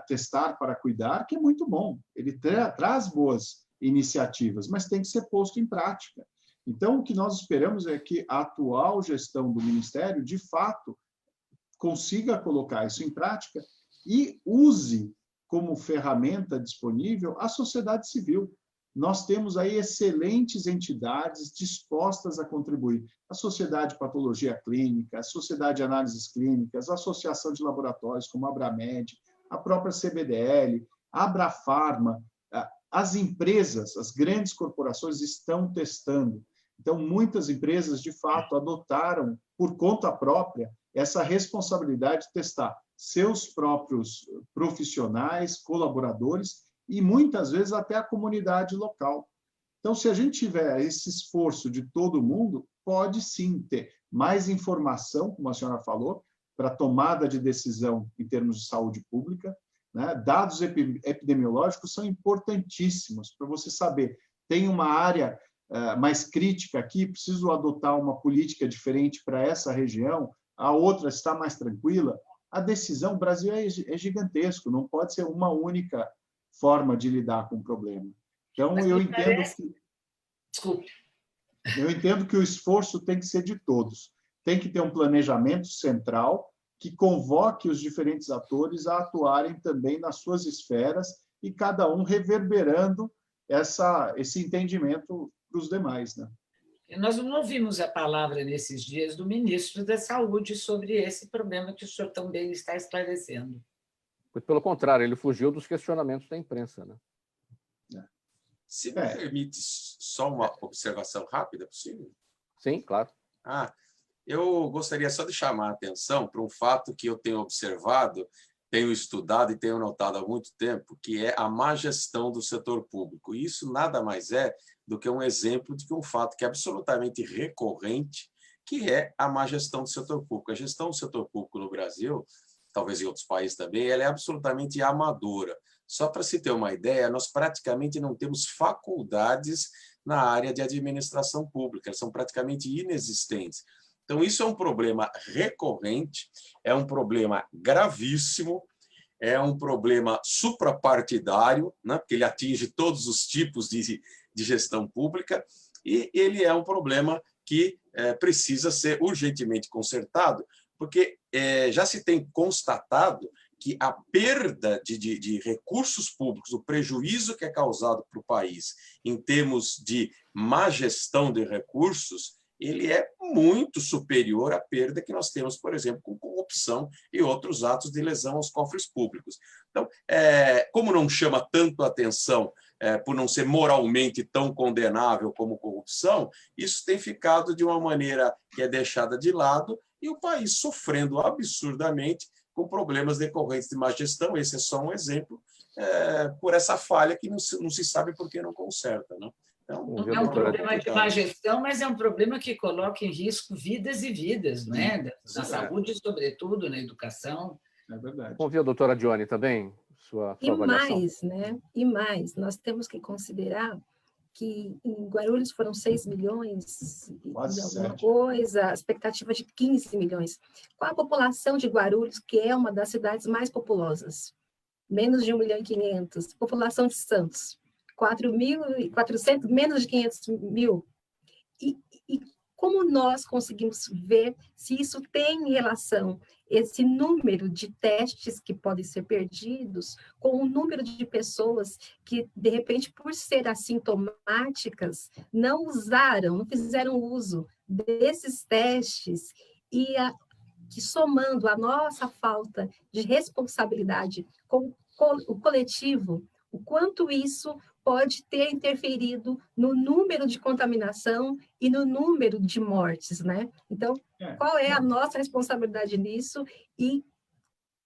Testar para Cuidar, que é muito bom. Ele traz boas iniciativas, mas tem que ser posto em prática. Então, o que nós esperamos é que a atual gestão do Ministério, de fato, consiga colocar isso em prática e use como ferramenta disponível a sociedade civil. Nós temos aí excelentes entidades dispostas a contribuir. A Sociedade de Patologia Clínica, a Sociedade de Análises Clínicas, a Associação de Laboratórios como a Abramed, a própria CBDL, a Abrafarma, as empresas, as grandes corporações estão testando. Então, muitas empresas, de fato, adotaram, por conta própria, essa responsabilidade de testar seus próprios profissionais, colaboradores e, muitas vezes, até a comunidade local. Então, se a gente tiver esse esforço de todo mundo, pode sim ter mais informação, como a senhora falou, para tomada de decisão em termos de saúde pública, né? Dados epidemiológicos são importantíssimos para você saber, tem uma área mais crítica aqui, preciso adotar uma política diferente para essa região, a outra está mais tranquila. A decisão, o Brasil é gigantesco, não pode ser uma única forma de lidar com o problema. Então, eu entendo que... Desculpe. Eu entendo que o esforço tem que ser de todos. Tem que ter um planejamento central que convoque os diferentes atores a atuarem também nas suas esferas e cada um reverberando esse entendimento para os demais, né? Nós não ouvimos a palavra nesses dias do ministro da Saúde sobre esse problema que o senhor também está esclarecendo. Pelo contrário, ele fugiu dos questionamentos da imprensa, né? Se me permite só uma observação rápida, possível? Sim, claro. Eu gostaria só de chamar a atenção para um fato que eu tenho observado, tenho estudado e tenho notado há muito tempo, que é a má gestão do setor público. E isso nada mais é do que um exemplo de que um fato que é absolutamente recorrente, que é a má gestão do setor público. A gestão do setor público no Brasil, talvez em outros países também, ela é absolutamente amadora. Só para se ter uma ideia, nós praticamente não temos faculdades na área de administração pública, elas são praticamente inexistentes. Então, isso é um problema recorrente, é um problema gravíssimo, é um problema suprapartidário, né, porque ele atinge todos os tipos de gestão pública, e ele é um problema que precisa ser urgentemente consertado, porque já se tem constatado que a perda de recursos públicos, o prejuízo que é causado para o país em termos de má gestão de recursos, ele é muito superior à perda que nós temos, por exemplo, com corrupção e outros atos de lesão aos cofres públicos. Então, como não chama tanto atenção por não ser moralmente tão condenável como corrupção, isso tem ficado de uma maneira que é deixada de lado e o país sofrendo absurdamente com problemas decorrentes de má gestão. Esse é só um exemplo, por essa falha que não se sabe por que não conserta, né? Então, não é um problema de má gestão, mas é um problema que coloca em risco vidas e vidas, não é? Na saúde, sobretudo, na educação. É verdade. Convido a doutora Dione também, sua avaliação. Mais, né? E mais, nós temos que considerar que em Guarulhos foram 6 milhões Quase e alguma 7. coisa, a expectativa de 15 milhões. Qual a população de Guarulhos, que é uma das cidades mais populosas? Menos de 1,5 milhão. População de Santos, 4.400, menos de 500 mil. E como nós conseguimos ver se isso tem relação, esse número de testes que podem ser perdidos, com o número de pessoas que, de repente, por ser assintomáticas, não fizeram uso desses testes e que somando a nossa falta de responsabilidade com o coletivo, o quanto isso pode ter interferido no número de contaminação e no número de mortes, né? Então, qual é a nossa responsabilidade nisso e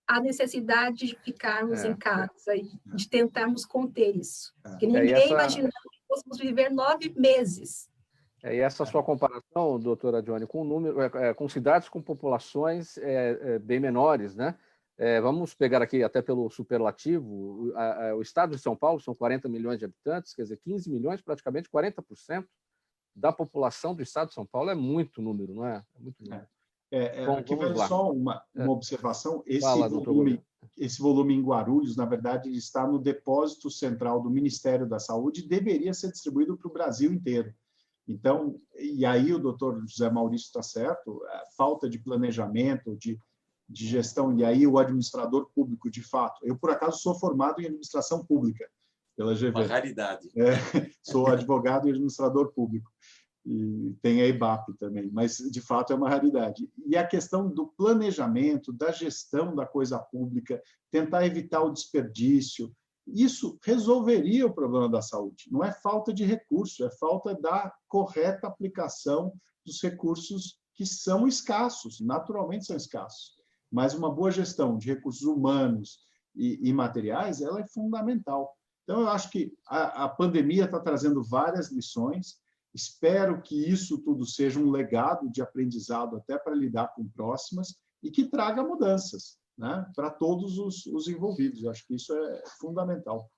a necessidade de ficarmos em casa e de tentarmos conter isso? Porque ninguém imaginava que fôssemos viver 9 meses. E essa sua comparação, doutora Dione, com o número, com cidades com populações bem menores, né? Vamos pegar aqui até pelo superlativo, o estado de São Paulo são 40 milhões de habitantes, quer dizer, 15 milhões, praticamente 40% da população do estado de São Paulo é muito número, não é? É muito número. Aqui vai só uma observação. Esse volume em Guarulhos, na verdade, está no depósito central do Ministério da Saúde e deveria ser distribuído para o Brasil inteiro. Então, e aí o doutor José Maurício está certo, a falta de planejamento, de gestão, e aí o administrador público, de fato. Eu, por acaso, sou formado em administração pública pela GV. Uma raridade. Sou advogado e administrador público. E tem a IBAP também, mas, de fato, é uma raridade. E a questão do planejamento, da gestão da coisa pública, tentar evitar o desperdício, isso resolveria o problema da saúde. Não é falta de recurso, é falta da correta aplicação dos recursos que são escassos, naturalmente são escassos. Mas uma boa gestão de recursos humanos e materiais, ela é fundamental. Então, eu acho que a pandemia está trazendo várias lições. Espero que isso tudo seja um legado de aprendizado até para lidar com próximas e que traga mudanças, né, para todos os envolvidos. Eu acho que isso é fundamental.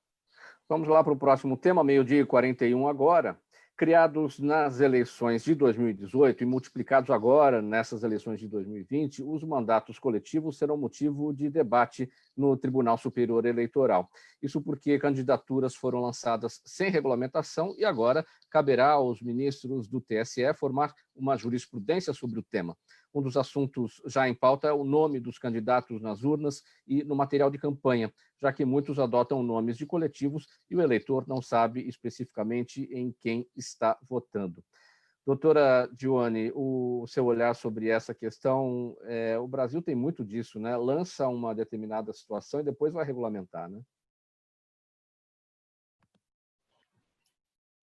Vamos lá para o próximo tema, 12h41 agora. Criados nas eleições de 2018 e multiplicados agora nessas eleições de 2020, os mandatos coletivos serão motivo de debate no Tribunal Superior Eleitoral. Isso porque candidaturas foram lançadas sem regulamentação e agora caberá aos ministros do TSE formar uma jurisprudência sobre o tema. Um dos assuntos já em pauta é o nome dos candidatos nas urnas e no material de campanha, já que muitos adotam nomes de coletivos e o eleitor não sabe especificamente em quem está votando. Doutora Dione, o seu olhar sobre essa questão, o Brasil tem muito disso, né? Lança uma determinada situação e depois vai regulamentar, né?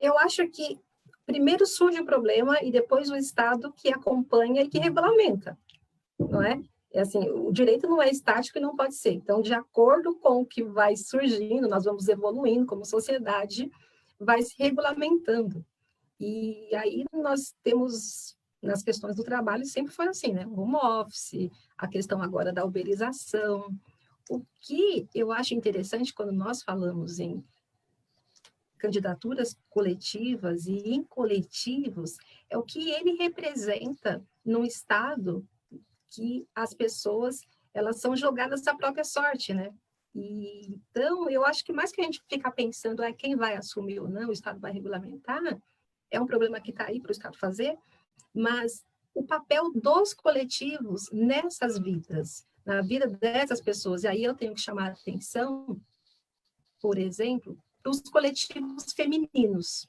Eu acho que primeiro surge o problema e depois o Estado que acompanha e que regulamenta, não é? É assim, o direito não é estático e não pode ser. Então, de acordo com o que vai surgindo, nós vamos evoluindo como sociedade, vai se regulamentando. E aí nós temos, nas questões do trabalho, sempre foi assim, né? O home office, a questão agora da uberização. O que eu acho interessante quando nós falamos em candidaturas coletivas e em coletivos é o que ele representa num Estado que as pessoas elas são jogadas à própria sorte, né? E, então, eu acho que mais que a gente ficar pensando quem vai assumir ou não, o Estado vai regulamentar, é um problema que está aí para o Estado fazer, mas o papel dos coletivos nessas vidas, na vida dessas pessoas, e aí eu tenho que chamar a atenção, por exemplo, para os coletivos femininos,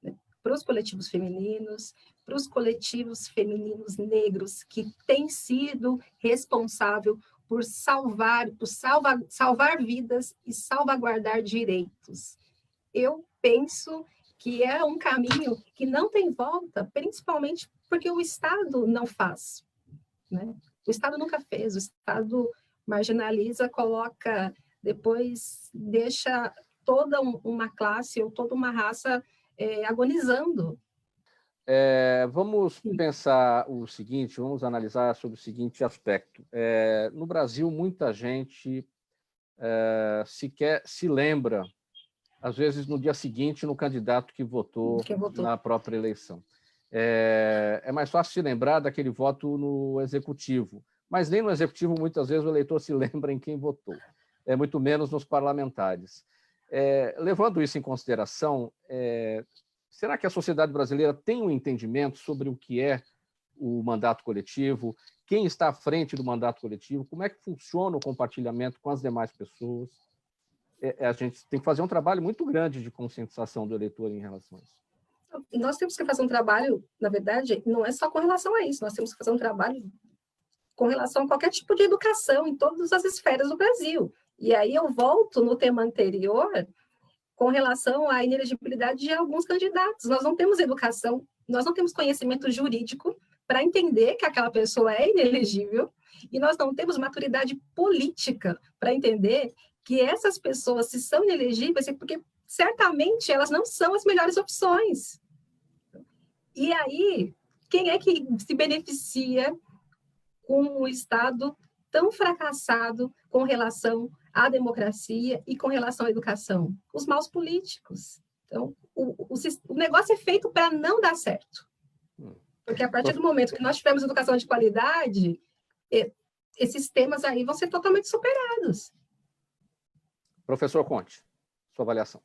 né? Para os coletivos femininos, para os coletivos femininos negros, que têm sido responsável por salvar vidas e salvaguardar direitos. Eu penso que é um caminho que não tem volta, principalmente porque o Estado não faz, né? O Estado nunca fez, o Estado marginaliza, coloca, depois deixa toda uma classe ou toda uma raça agonizando. Vamos pensar o seguinte, vamos analisar sobre o seguinte aspecto. No Brasil, muita gente sequer se lembra, às vezes no dia seguinte, no candidato que votou na própria eleição. É mais fácil se lembrar daquele voto no executivo, mas nem no executivo, muitas vezes, o eleitor se lembra em quem votou, muito menos nos parlamentares. Levando isso em consideração, será que a sociedade brasileira tem um entendimento sobre o que é o mandato coletivo? Quem está à frente do mandato coletivo? Como é que funciona o compartilhamento com as demais pessoas? A gente tem que fazer um trabalho muito grande de conscientização do eleitor em relação a isso. Nós temos que fazer um trabalho, na verdade, não é só com relação a isso, nós temos que fazer um trabalho com relação a qualquer tipo de educação em todas as esferas do Brasil. E aí eu volto no tema anterior com relação à inelegibilidade de alguns candidatos. Nós não temos educação, nós não temos conhecimento jurídico para entender que aquela pessoa é inelegível e nós não temos maturidade política para entender que essas pessoas, se são inelegíveis, é porque certamente elas não são as melhores opções. E aí, quem é que se beneficia com um Estado tão fracassado com relação à democracia e com relação à educação? Os maus políticos. Então, o negócio é feito para não dar certo. Porque a partir do momento que nós tivermos educação de qualidade, esses temas aí vão ser totalmente superados. Professor Conte, sua avaliação.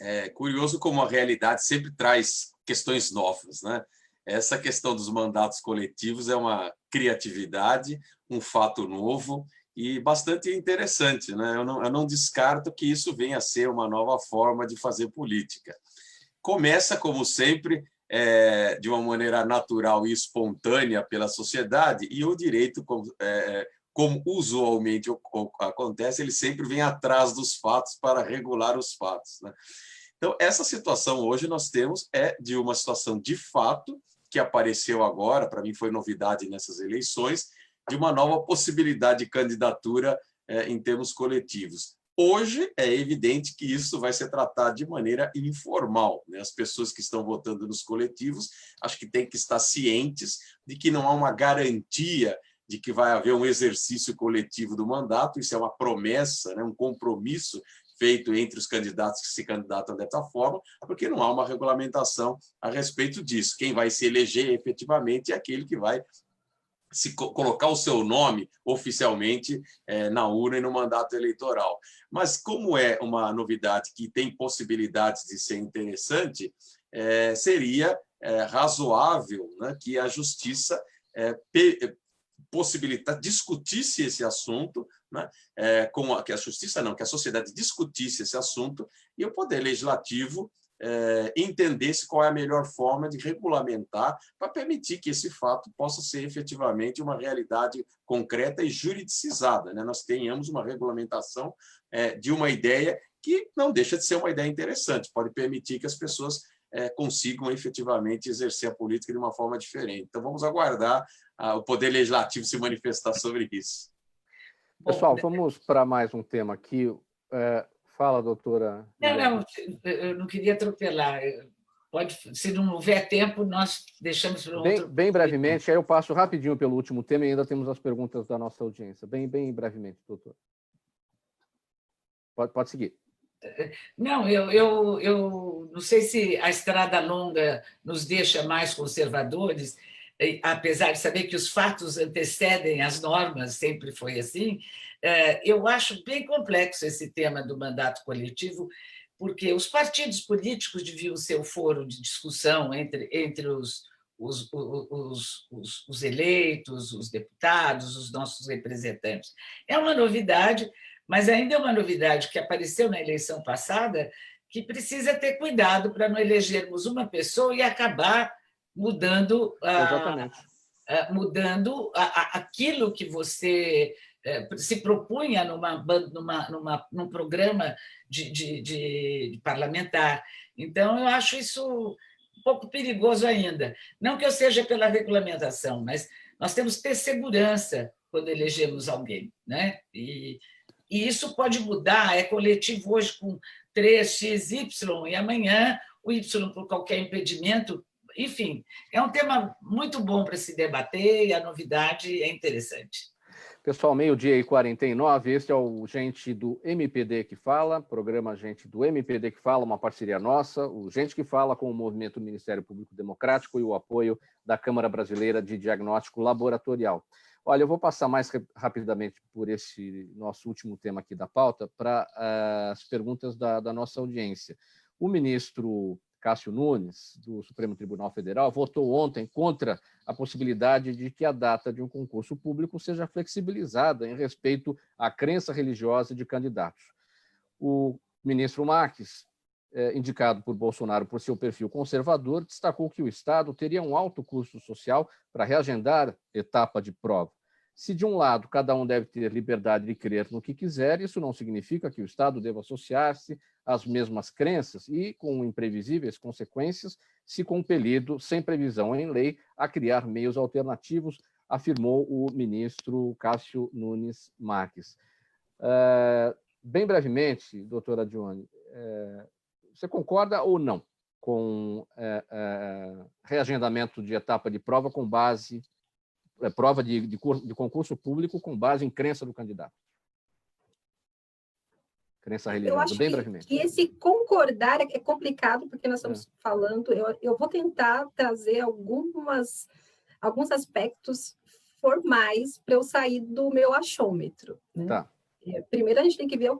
É curioso como a realidade sempre traz questões novas, né? Essa questão dos mandatos coletivos é uma criatividade, um fato novo e bastante interessante, né? Eu não descarto que isso venha a ser uma nova forma de fazer política. Começa, como sempre, de uma maneira natural e espontânea pela sociedade, e o direito, como usualmente acontece, ele sempre vem atrás dos fatos para regular os fatos, né? Então, essa situação hoje nós temos de uma situação de fato, que apareceu agora, para mim foi novidade nessas eleições, de uma nova possibilidade de candidatura em termos coletivos. Hoje é evidente que isso vai ser tratado de maneira informal, né? As pessoas que estão votando nos coletivos acho que têm que estar cientes de que não há uma garantia de que vai haver um exercício coletivo do mandato, isso é uma promessa, né? Um compromisso feito entre os candidatos que se candidatam dessa forma, porque não há uma regulamentação a respeito disso. Quem vai se eleger efetivamente é aquele que vai colocar o seu nome oficialmente na urna e no mandato eleitoral. Mas, como é uma novidade que tem possibilidades de ser interessante, seria razoável, né, que a Justiça discutisse esse assunto, né, que a Justiça não, que a sociedade discutisse esse assunto e o Poder Legislativo entendesse qual é a melhor forma de regulamentar para permitir que esse fato possa ser efetivamente uma realidade concreta e juridicizada, né? Nós tenhamos uma regulamentação de uma ideia que não deixa de ser uma ideia interessante, pode permitir que as pessoas consigam efetivamente exercer a política de uma forma diferente. Então, vamos aguardar o Poder Legislativo se manifestar sobre isso. Pessoal, vamos para mais um tema aqui. Fala, doutora. Não, eu não queria atropelar. Pode, se não houver tempo, nós deixamos para outro. Bem brevemente, aí eu passo rapidinho pelo último tema e ainda temos as perguntas da nossa audiência. Bem brevemente, doutor. Pode seguir. Não, eu não sei se a estrada longa nos deixa mais conservadores, apesar de saber que os fatos antecedem as normas, sempre foi assim. Eu acho bem complexo esse tema do mandato coletivo, porque os partidos políticos deviam ser o foro de discussão entre os eleitos, os deputados, os nossos representantes. É uma novidade, mas ainda é uma novidade que apareceu na eleição passada, que precisa ter cuidado para não elegermos uma pessoa e acabar mudando, aquilo que você se propunha num programa de parlamentar. Então, eu acho isso um pouco perigoso ainda. Não que eu seja pela regulamentação, mas nós temos que ter segurança quando elegemos alguém, né? E isso pode mudar, é coletivo hoje com 3XY, e amanhã o Y por qualquer impedimento. Enfim, é um tema muito bom para se debater e a novidade é interessante. Pessoal, 12h49, este é o Gente do MPD que Fala, programa Gente do MPD que Fala, uma parceria nossa, o Gente que Fala com o Movimento Ministério Público Democrático e o apoio da Câmara Brasileira de Diagnóstico Laboratorial. Olha, eu vou passar mais rapidamente por esse nosso último tema aqui da pauta para as perguntas da nossa audiência. O ministro Cássio Nunes, do Supremo Tribunal Federal, votou ontem contra a possibilidade de que a data de um concurso público seja flexibilizada em respeito à crença religiosa de candidatos. O ministro Marques, indicado por Bolsonaro por seu perfil conservador, destacou que o Estado teria um alto custo social para reagendar etapa de prova. Se, de um lado, cada um deve ter liberdade de crer no que quiser, isso não significa que o Estado deva associar-se às mesmas crenças e, com imprevisíveis consequências, se compelido, sem previsão em lei, a criar meios alternativos, afirmou o ministro Cássio Nunes Marques. Bem brevemente, doutora Dione, você concorda ou não com reagendamento de etapa de prova com base, prova de concurso público com base em crença do candidato? Crença religiosa, eu acho bem brevemente. Que esse concordar é complicado, porque nós estamos falando, eu vou tentar trazer algumas alguns aspectos formais para eu sair do meu achômetro, né? Tá. Primeiro, a gente tem que ver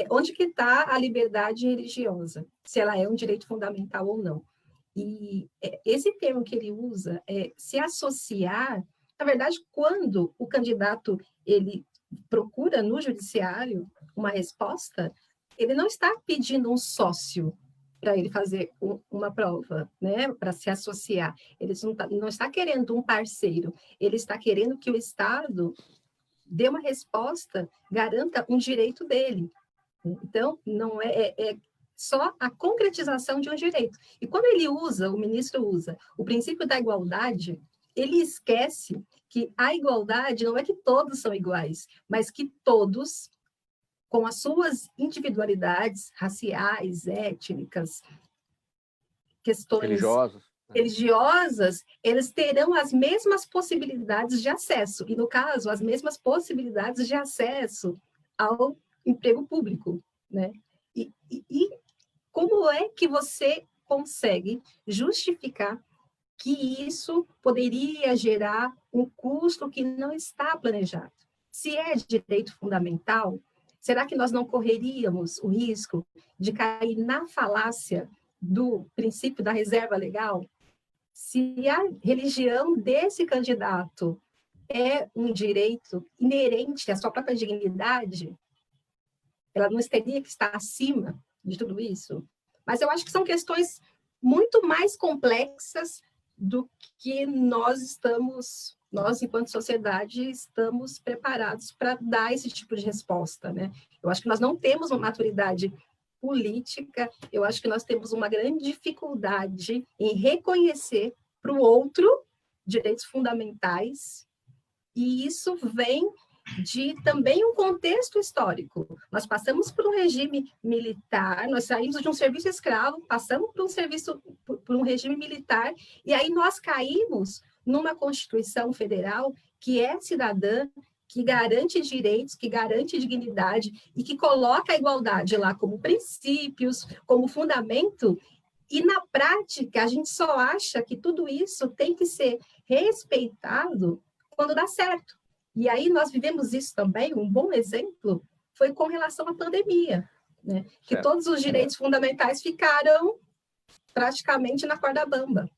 onde que está a liberdade religiosa, se ela é um direito fundamental ou não. E esse termo que ele usa, se associar, na verdade, quando o candidato ele procura no judiciário uma resposta, ele não está pedindo um sócio para ele fazer uma prova, né, para se associar. Ele não está querendo um parceiro, ele está querendo que o Estado dê uma resposta, garanta um direito dele. Então, não é só a concretização de um direito. E quando o ministro usa o princípio da igualdade, ele esquece que a igualdade não é que todos são iguais, mas que todos, com as suas individualidades raciais, étnicas, questões religiosas, eles terão as mesmas possibilidades de acesso, e, no caso, as mesmas possibilidades de acesso ao emprego público, né? E como é que você consegue justificar que isso poderia gerar um custo que não está planejado? Se é direito fundamental, será que nós não correríamos o risco de cair na falácia do princípio da reserva legal? Se a religião desse candidato é um direito inerente à sua própria dignidade, ela não teria que estar acima de tudo isso? Mas eu acho que são questões muito mais complexas do que nós, enquanto sociedade, estamos preparados para dar esse tipo de resposta, né? Eu acho que nós não temos uma maturidade política, eu acho que nós temos uma grande dificuldade em reconhecer para o outro direitos fundamentais, e isso vem de também um contexto histórico. Nós passamos por um regime militar, nós saímos de um serviço escravo, passamos por um regime militar, e aí nós caímos numa Constituição Federal que é cidadã, que garante direitos, que garante dignidade e que coloca a igualdade lá como princípios, como fundamento, e na prática a gente só acha que tudo isso tem que ser respeitado quando dá certo. E aí nós vivemos isso também, um bom exemplo foi com relação à pandemia, né? Que todos os direitos fundamentais ficaram praticamente na corda bamba.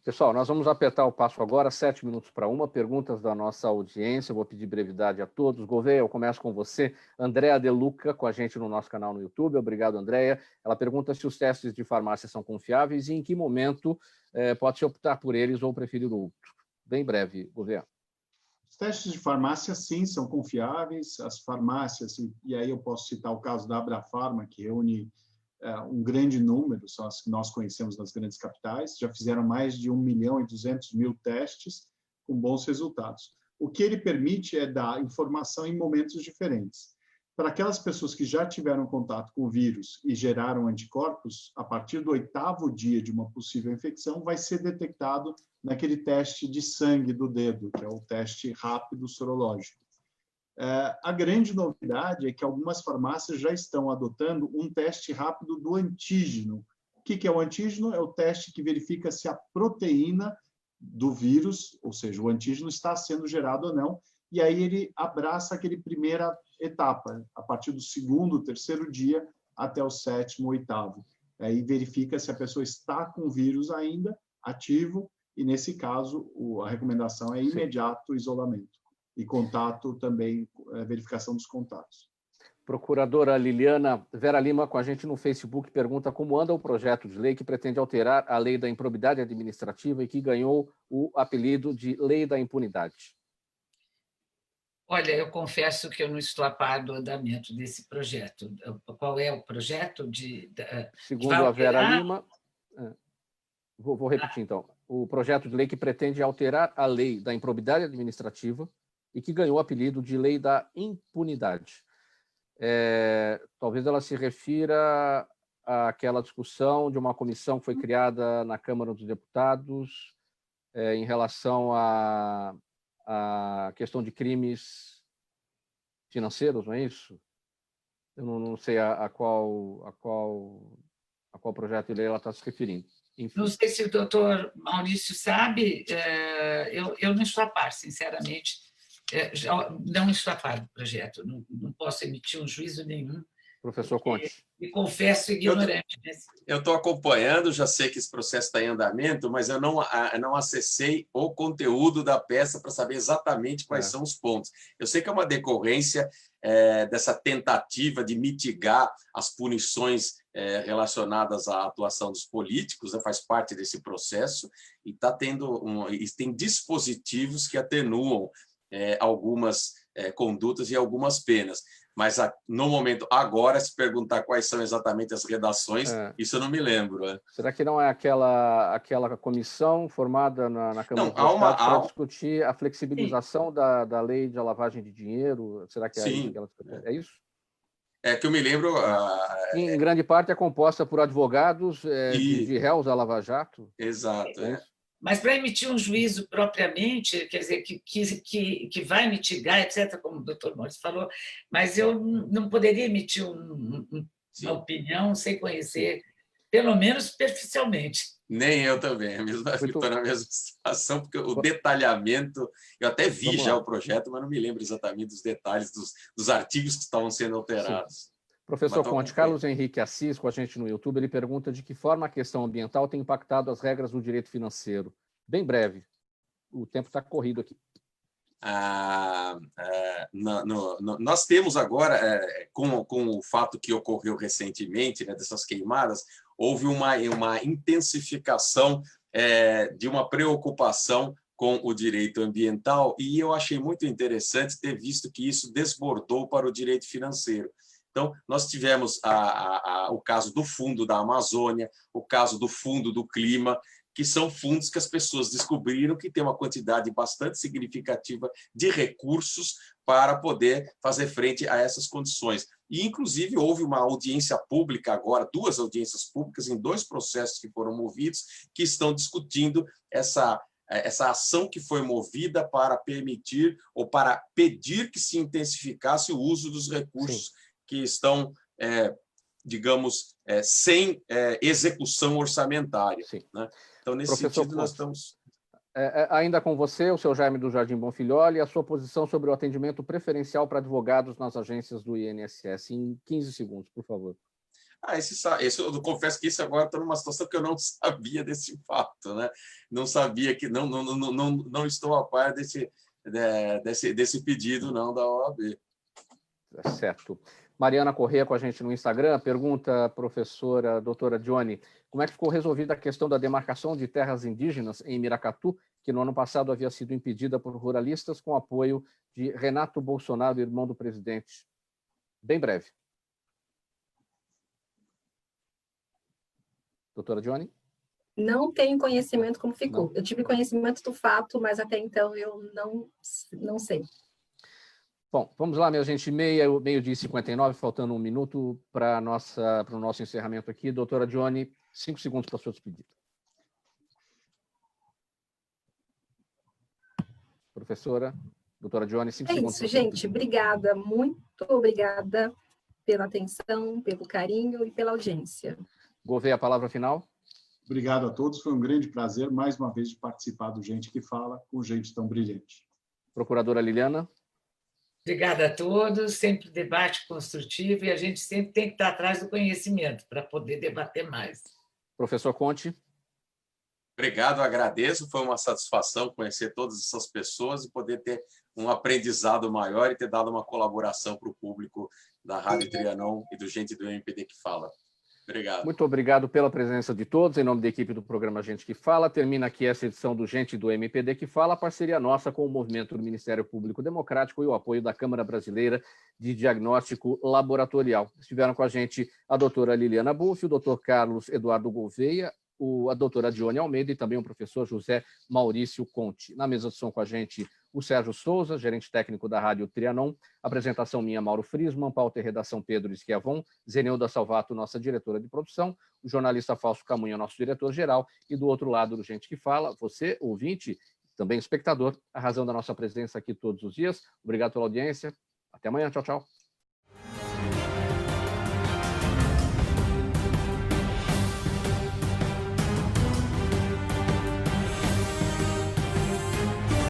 Pessoal, nós vamos apertar o passo agora, 7 minutos para 1, perguntas da nossa audiência, eu vou pedir brevidade a todos. Gouveia, eu começo com você. Andréa De Luca, com a gente no nosso canal no YouTube. Obrigado, Andréa. Ela pergunta se os testes de farmácia são confiáveis e em que momento pode-se optar por eles ou preferir outro. Bem breve, Gouveia. Os testes de farmácia, sim, são confiáveis. As farmácias, e aí eu posso citar o caso da Abrafarma, que reúne um grande número, são as que nós conhecemos nas grandes capitais, já fizeram mais de 1.200.000 testes com bons resultados. O que ele permite é dar informação em momentos diferentes. Para aquelas pessoas que já tiveram contato com o vírus e geraram anticorpos, a partir do 8º dia de uma possível infecção, vai ser detectado naquele teste de sangue do dedo, que é o teste rápido sorológico. A grande novidade é que algumas farmácias já estão adotando um teste rápido do antígeno. O que é o antígeno? É o teste que verifica se a proteína do vírus, ou seja, o antígeno, está sendo gerado ou não, e aí ele abraça aquele primeira etapa, a partir do 2º, 3º dia até o 7º, 8º. Aí verifica se a pessoa está com o vírus ainda ativo, e nesse caso a recomendação é imediato isolamento. E contato também, verificação dos contatos. Procuradora Liliana Vera Lima, com a gente no Facebook, pergunta como anda o projeto de lei que pretende alterar a lei da improbidade administrativa e que ganhou o apelido de Lei da Impunidade. Olha, eu confesso que eu não estou a par do andamento desse projeto. Qual é o projeto? Segundo a Vera Lima, vou repetir então, o projeto de lei que pretende alterar a lei da improbidade administrativa e que ganhou o apelido de Lei da Impunidade. Talvez ela se refira àquela discussão de uma comissão que foi criada na Câmara dos Deputados em relação à questão de crimes financeiros, não é isso? Eu não sei a qual projeto de lei ela está se referindo. enfim. Não sei se o doutor Maurício sabe, eu não estou a par, sinceramente, não estou a par do projeto, não posso emitir um juízo nenhum. Professor Conte. Me confesso ignorante. Eu estou acompanhando, já sei que esse processo está em andamento, mas eu não acessei o conteúdo da peça para saber exatamente quais são os pontos. Eu sei que é uma decorrência dessa tentativa de mitigar as punições relacionadas à atuação dos políticos, né, faz parte desse processo, e tem dispositivos que atenuam algumas condutas e algumas penas. Mas, no momento, agora, se perguntar quais são exatamente as redações, isso eu não me lembro. Né? Será que não é aquela comissão formada na Câmara dos Deputados para discutir a flexibilização da lei de lavagem de dinheiro? Será que é isso que ela... É isso? É que eu me lembro... Em grande parte é composta por advogados de réus da Lava Jato. Exato. Mas para emitir um juízo propriamente, quer dizer, que vai mitigar, etc., como o doutor Maurício falou, mas eu não poderia emitir uma opinião sem conhecer, pelo menos superficialmente. Nem eu também, estou na mesma situação, porque o detalhamento, eu até vi já o projeto, mas não me lembro exatamente dos detalhes dos artigos que estavam sendo alterados. Sim. Professor Conte, Carlos Henrique Assis, com a gente no YouTube, ele pergunta de que forma a questão ambiental tem impactado as regras do direito financeiro. Bem breve, o tempo está corrido aqui. Nós temos agora, com o fato que ocorreu recentemente, né, dessas queimadas, houve uma intensificação de uma preocupação com o direito ambiental, e eu achei muito interessante ter visto que isso desbordou para o direito financeiro. Então, nós tivemos o caso do Fundo da Amazônia, o caso do Fundo do Clima, que são fundos que as pessoas descobriram que tem uma quantidade bastante significativa de recursos para poder fazer frente a essas condições. E, inclusive, houve uma audiência pública agora, 2 audiências públicas em 2 processos que foram movidos, que estão discutindo essa ação que foi movida para permitir ou para pedir que se intensificasse o uso dos recursos que estão, digamos, sem execução orçamentária. Né? Então, nesse sentido, nós estamos... Ainda com você, o seu Jaime do Jardim Bonfilholi, a sua posição sobre o atendimento preferencial para advogados nas agências do INSS, em 15 segundos, por favor. Eu confesso que isso agora está numa situação que eu não sabia desse fato, né? Não sabia que não estou a par desse pedido não da OAB. Certo. Mariana Corrêa com a gente no Instagram, pergunta, professora doutora Johnny, como é que ficou resolvida a questão da demarcação de terras indígenas em Miracatu, que no ano passado havia sido impedida por ruralistas com apoio de Renato Bolsonaro, irmão do presidente? Bem breve. Doutora Johnny? Não tenho conhecimento como ficou. Não. Eu tive conhecimento do fato, mas até então eu não sei. Bom, vamos lá, minha gente, meio-dia e 59, faltando 1 minuto para o nosso encerramento aqui. Doutora Johnny, 5 segundos para a sua despedida. Professora, doutora Johnny, 5 segundos. É isso, gente. Obrigada, muito obrigada pela atenção, pelo carinho e pela audiência. Gouveia, a palavra final. Obrigado a todos, foi um grande prazer, mais uma vez, de participar do Gente que Fala, com gente tão brilhante. Procuradora Liliana. Obrigada a todos, sempre debate construtivo, e a gente sempre tem que estar atrás do conhecimento para poder debater mais. Professor Conte. Obrigado, agradeço, foi uma satisfação conhecer todas essas pessoas e poder ter um aprendizado maior e ter dado uma colaboração para o público da Rádio Trianon e do Gente do MPD que Fala. Obrigado. Muito obrigado pela presença de todos. Em nome da equipe do programa Gente que Fala, termina aqui essa edição do Gente do MPD que Fala, parceria nossa com o movimento do Ministério Público Democrático e o apoio da Câmara Brasileira de Diagnóstico Laboratorial. Estiveram com a gente a doutora Liliana Buff, o doutor Carlos Eduardo Gouveia, a doutora Johnny Almeida e também o professor José Maurício Conte. Na mesa de som com a gente, o Sérgio Souza, gerente técnico da Rádio Trianon, apresentação minha, Mauro Frisman, pauta e redação Pedro Schiavon, Zeneuda Salvato, nossa diretora de produção, o jornalista Fausto Camunha, nosso diretor-geral, e do outro lado do Gente que Fala, você, ouvinte, também espectador, a razão da nossa presença aqui todos os dias. Obrigado pela audiência. Até amanhã. Tchau, tchau.